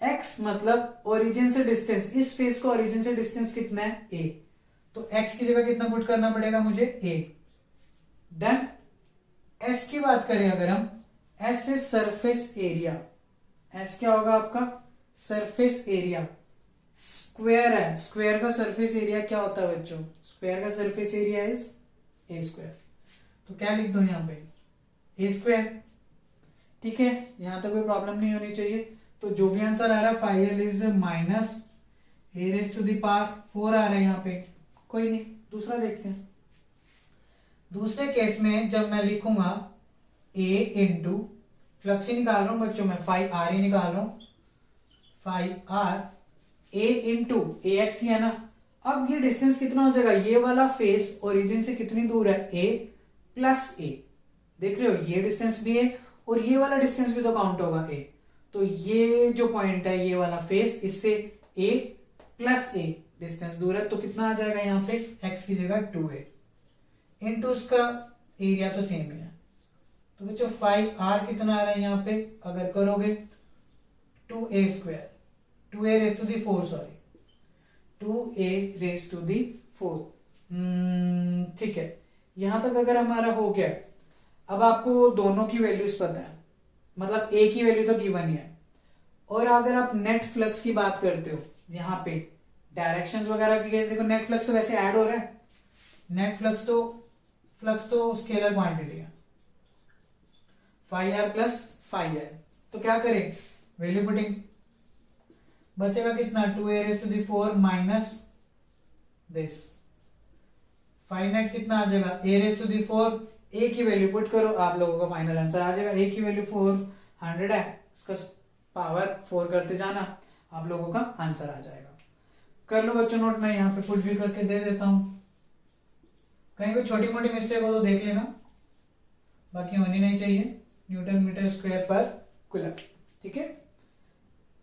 x मतलब ओरिजिन से डिस्टेंस, इस फेस का ओरिजिन से डिस्टेंस कितना है A, तो x की जगह कितना पुट करना पड़ेगा मुझे A। डन। S की बात करें अगर हम, S is surface area, S क्या होगा आपका सरफेस एरिया। स्क्वायर है, स्क्वायर का सरफेस एरिया क्या होता है बच्चों, स्क्वायर का surface area is A square. तो क्या लिख दो यहाँ पे A स्क्वायर, ठीक है। यहां तक कोई प्रॉब्लम नहीं होनी चाहिए। तो जो भी आंसर आ रहा है 5L is minus A raise to the power 4 आ रहा है यहाँ पे, कोई नहीं। दूसरा देखते हैं। दूसरे केस में जब मैं लिखूंगा A इंटू, फ्लक्स ही निकाल रहा हूं बच्चों, मैं 5R ही निकाल रहा हूं, 5R A इंटू AX ही है ना। अब ये डिस्टेंस कितना हो जाएगा, ये वाला फेस ओरिजिन से कितनी दूर है A प्लस A, देख रहे हो, ये डिस्टेंस भी है और ये वाला डिस्टेंस भी तो काउंट होगा A। तो ये जो पॉइंट है, ये वाला फेस, इससे A प्लस A डिस्टेंस दूर है, तो कितना आ जाएगा यहाँ पे x की जगह 2A इंटू उसका एरिया तो सेम ही है। तो बच्चों 5R कितना आ रहा है यहाँ पे, अगर करोगे 2A square, 2A raise to the 4, sorry 2A raise to the 4, ठीक है। यहां तक अगर हमारा हो गया, अब आपको दोनों की वैल्यूज पता है, मतलब A की वैल्यू तो गिवन ही है। और अगर आप नेट फ्लक्स की बात करते हो, यहाँ पे डायरेक्शंस वगैरह की केस देखो, नेट फ्लक्स तो वैसे ऐड हो रहा है, नेट फ्लक्स तो स्केलर क्वांटिटी है 5R प्लस 5L। तो क्या करें, वैल्यू पुटिंग, बचेगा कितना 2A raise to the 4 minus this 5 net कितना आ जाएगा A raise to the 4, A की वैल्यू पुट करो, आप लोगों का फाइनल आंसर आ जाएगा। A की वैल्यू 400 है, उसका पावर 4 करते जाना, आप लोगों का आंसर आ जाएगा। कर लो बच्चों नोट, मैं यहाँ पे पुट भी करके दे देता हूं, कहीं कोई छोटी मोटी मिस्टेक हो तो देख लेना, बाकी होनी नहीं चाहिए। न्यूटन मीटर स्क्वायर पर कूलम, ठीक है।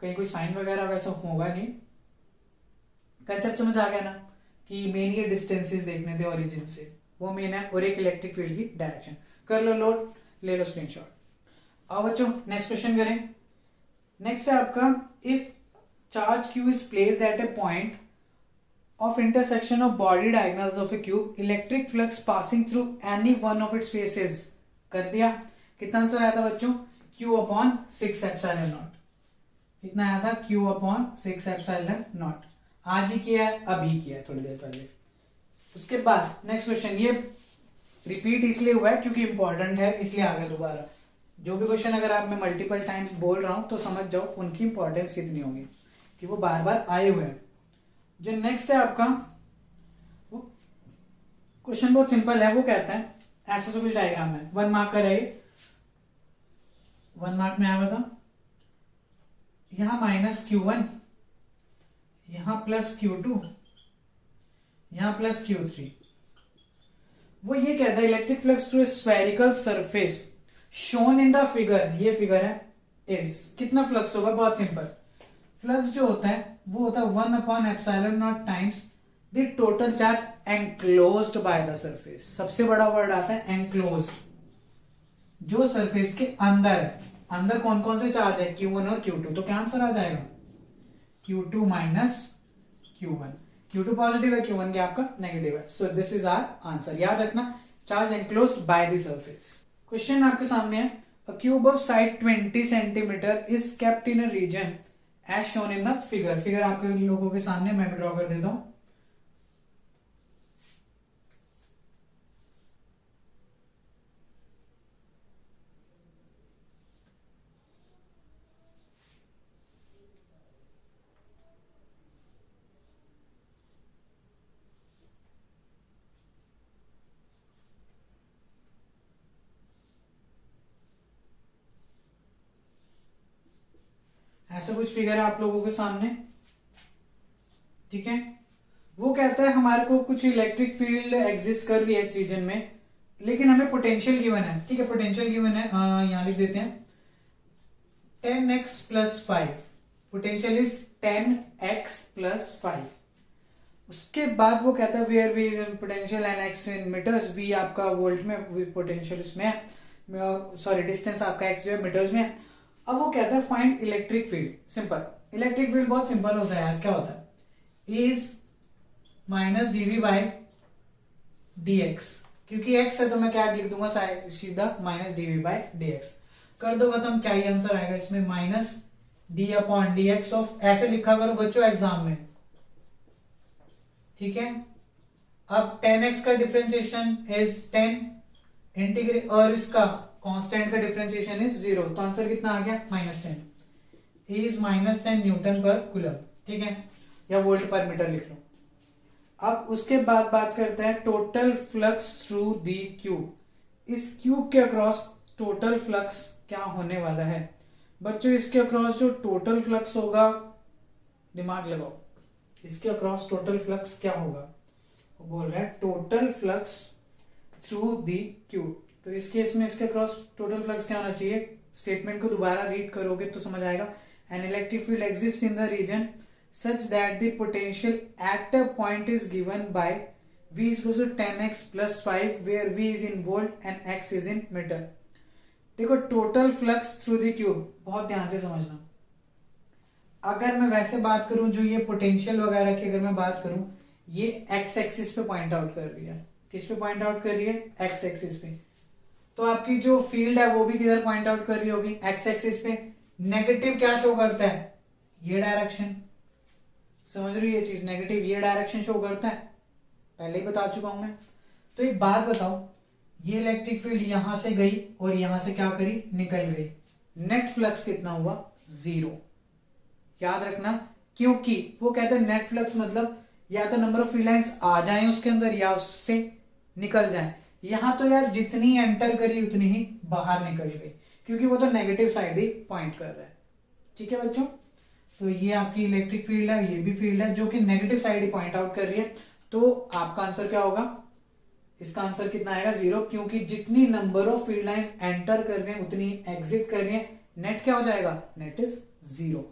कहीं कोई साइन वगैरह वैसा होगा नहीं। कंसेप्ट समझ आ गया ना, कि मेन ये डिस्टेंसेस देखने थे ओरिजिन से, वो मेन है, और एक इलेक्ट्रिक फील्ड की डायरेक्शन। कर लो लोड, ले लो स्क्रीनशॉट। आओ बच्चों नेक्स्ट क्वेश्चन करें। नेक्स्ट है आपका, if charge q is placed at A point of intersection of body diagonals of a cube, electric flux passing through any one of its faces। कर दिया। कितना आंसर आया था बच्चों? q upon 6 epsilon naught. कितना आया था? q upon 6 epsilon not. आज ही किया है, अभी किया है थोड़ी देर पहले। उसके बाद नेक्स्ट क्वेश्चन, ये रिपीट इसलिए हुआ है क्योंकि इंपॉर्टेंट है, इसलिए आ गया दोबारा। जो भी क्वेश्चन अगर आप मैं मल्टीपल टाइम्स बोल रहा हूं तो समझ जाओ उनकी इंपॉर्टेंस कितनी होगी, कि वो बार बार आए हुए हैं। जो नेक्स्ट है आपका, वो क्वेश्चन बहुत सिंपल है। वो कहता है, ऐसा सा कुछ डायग्राम है, 1 मार्क का रहे, 1 मार्क में आया हुआ था, यहां -q1, यहां +q2, यहां +q3। वो ये कहता है electric flux through spherical surface shown in the figure, ये फिगर है, इज कितना फ्लक्स होगा? बहुत सिंपल, फ्लक्स जो होता है वो होता है 1 upon epsilon not times the total charge enclosed by the surface. सबसे बड़ा वर्ड आता है एनक्लोज्ड, जो सरफेस के अंदर है। अंदर कौन कौन से चार्ज है? Q1 और Q2। तो क्या आंसर आ जाएगा? Q2 minus Q1। Q2 positive है, Q1 क्या आपका नेगेटिव है। So this is our answer. याद रखना, charge enclosed by the surface. Question आपके सामने है, a cube of side 20 centimetre is kept in a region as shown in the figure. Figure आपके लोगों के सामने मैं ड्रॉ कर देता हूं। ऐसा कुछ फिगर है आप लोगों के सामने, ठीक है। वो कहता है हमारे को कुछ इलेक्ट्रिक फील्ड एग्जिस्ट कर रही है इस रीजन में, लेकिन हमें पोटेंशियल गिवन है, ठीक है। पोटेंशियल गिवन है, यहां लिख देते हैं 10x + 5। Potential is 10x + 5। उसके बाद वो कहता है where v is in potential and x in metres. v आपका वोल्ट में, पोटेंशियल इसमें है, सॉरी डिस्टेंस आपका x जो है मीटर्स में है। अब वो कहता है find electric field. Simple, electric field बहुत सिंपल होता है यार। क्या होता है? Is -dv/dx। क्योंकि x है तो मैं क्या लिख दूंगा सीधा -dv/dx। कर दो खत्म, क्या ही आंसर आएगा इसमें? -d/dx ऑफ, ऐसे लिखा करो बच्चों एग्जाम में, ठीक है। अब 10x का डिफरेंशिएशन इज 10 इंटीग्रेट, और इसका कांस्टेंट का डिफरेंशिएशन इज 0। तो आंसर कितना आ गया? -10 इज -10 न्यूटन पर कूलम, ठीक है, या वोल्ट पर मीटर लिख लो। अब उसके बाद बात करते हैं total flux through the cube. इस क्यूब के अक्रॉस टोटल फ्लक्स क्या होने वाला है? बच्चों इसके अक्रॉस जो टोटल फ्लक्स होगा, दिमाग लगाओ, इसके अक्रॉस टोटल फ्लक्स क्या होगा? वो बोल रहा है total flux through the cube. तो इस केस में इसके अक्रॉस टोटल फ्लक्स क्या होना चाहिए? स्टेटमेंट को दोबारा रीड करोगे तो समझ आएगा। An electric field exist in the region such that the potential at a point is given by V is equal to 10x + 5 where V is in volt and x is in meter। देखो total flux through the cube, बहुत ध्यान से समझना। अगर मैं वैसे बात करूं, जो ये पोटेंशियल वगैरह की अगर मैं बात करूं, ये एक्स एक्सिस पे पॉइंट आउट कर रही है। किस पे पॉइंट आउट कर रही है? एक्स एक्सिस पे। तो आपकी जो फील्ड है वो भी किधर पॉइंट आउट कर रही होगी? एक्स एक्सिस पे। नेगेटिव क्या शो करता है? ये डायरेक्शन, समझ रही है ये चीज? नेगेटिव ये डायरेक्शन शो करता है, पहले ही बता चुका हूं मैं। तो एक बात बताओ, ये इलेक्ट्रिक फील्ड यहां से गई और यहां से क्या करी? निकल गई। नेट फ्लक्स कितना हुआ? 0। याद रखना, क्योंकि वो कहते हैं नेट फ्लक्स मतलब या तो नंबर ऑफ फील्ड लाइंस आ जाएं उसके अंदर या उससे निकल जाएं। यहां तो यार जितनी एंटर करी उतनी ही बाहर निकल गई, क्योंकि वो तो नेगेटिव साइड ही पॉइंट कर रहा है, ठीक है बच्चों। तो ये आपकी इलेक्ट्रिक फील्ड है, ये भी फील्ड है जो कि नेगेटिव साइड ही पॉइंट आउट कर रही है। तो आपका आंसर क्या होगा? इसका आंसर कितना आएगा? 0, क्योंकि जितनी number of field lines enter कर रहे हैं उतनी एग्जिट कर रही है। नेट क्या हो जाएगा? Net is 0।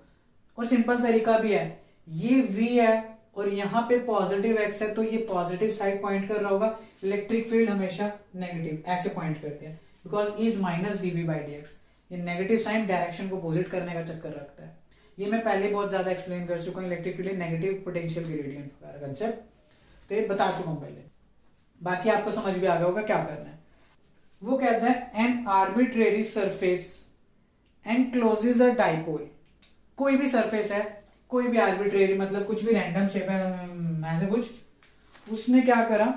और सिंपल तरीका भी है, ये V है और यहाँ पे पॉजिटिव x है, तो ये पॉजिटिव साइड पॉइंट कर रहा होगा। इलेक्ट्रिक फील्ड हमेशा नेगेटिव ऐसे पॉइंट करते हैं, बिकॉज इज -dv/dx। ये नेगेटिव साइन डायरेक्शन को अपोजिट करने का चक्कर रखता है। ये मैं पहले बहुत ज्यादा एक्सप्लेन कर चुका हूँ, electric field negative potential gradient वगैरह कंसेप्ट, तो ये बता चुका हूँ पहले। बाकी आपको समझ भी आ गया होगा क्या करना है। वो कहता है an arbitrary surface encloses a dipole. कोई भी सरफेस है, कोई भी आर्बिट्रेरी मतलब कुछ भी रैंडम शेप है ऐसे कुछ, उसने क्या करा,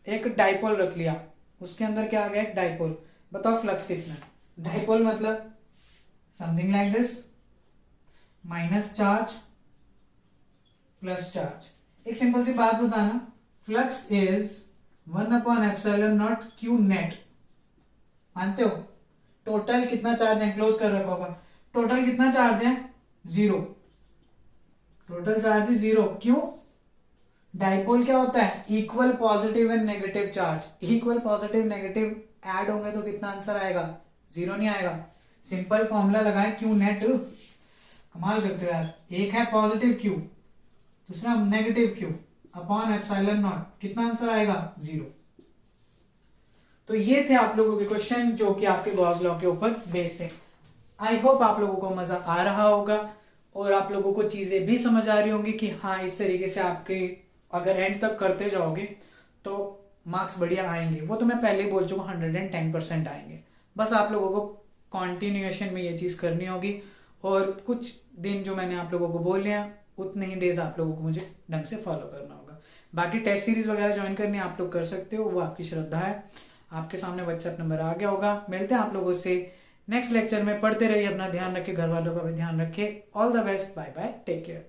एक डाइपोल रख लिया, उसके अंदर क्या आ गया, एक डाइपोल। बताओ फ्लक्स कितना है। डाइपोल मतलब something like this, minus charge plus charge. एक सिंपल सी बात बताना, फ्लक्स इज 1/ε0 क्यू नेट। मानते हो? टोटल कितना चार्ज एनक्लोज कर रखा होगा, टोटल कितना चार्ज है, 0। Total charge is 0। क्यों? डाइपोल क्या होता है, equal positive and negative charge. Equal positive negative add होंगे तो कितना आंसर आएगा, 0 नहीं आएगा। सिंपल फॉर्मूला लगाएं, क्यू नेट। कमाल करते हो यार। एक है पॉजिटिव क्यू, दूसरा नेगेटिव क्यू अपॉन ε0, कितना आंसर आएगा, 0। तो ये थे आप लोगों के क्वेश्चन जो कि आपके गॉस लॉ के ऊपर बेस्ड थे। आई होप आप लोगों को मजा आ रहा होगा और आप लोगों को चीजें भी समझ आ रही होंगी कि हाँ इस तरीके से आपके अगर एंड तक करते जाओगे तो मार्क्स बढ़िया आएंगे। वो तो मैं पहले ही बोल चुका हूँ, 110% आएंगे। बस आप लोगों को कॉन्टिन्यूएशन में ये चीज करनी होगी और कुछ दिन जो मैंने आप लोगों को बोल लिया उतने ही डेज आप लोगों को मुझे ढंग से फॉलो करना होगा। बाकी टेस्ट सीरीज वगैरह ज्वाइन करनी आप लोग कर सकते हो, वो आपकी श्रद्धा है। आपके सामने व्हाट्सएप नंबर आ गया होगा। मिलते हैं आप लोगों से नेक्स्ट लेक्चर में। पढ़ते रहिए, अपना ध्यान रखिए, घर वालों का भी ध्यान रखिए। All the best, bye bye, take care.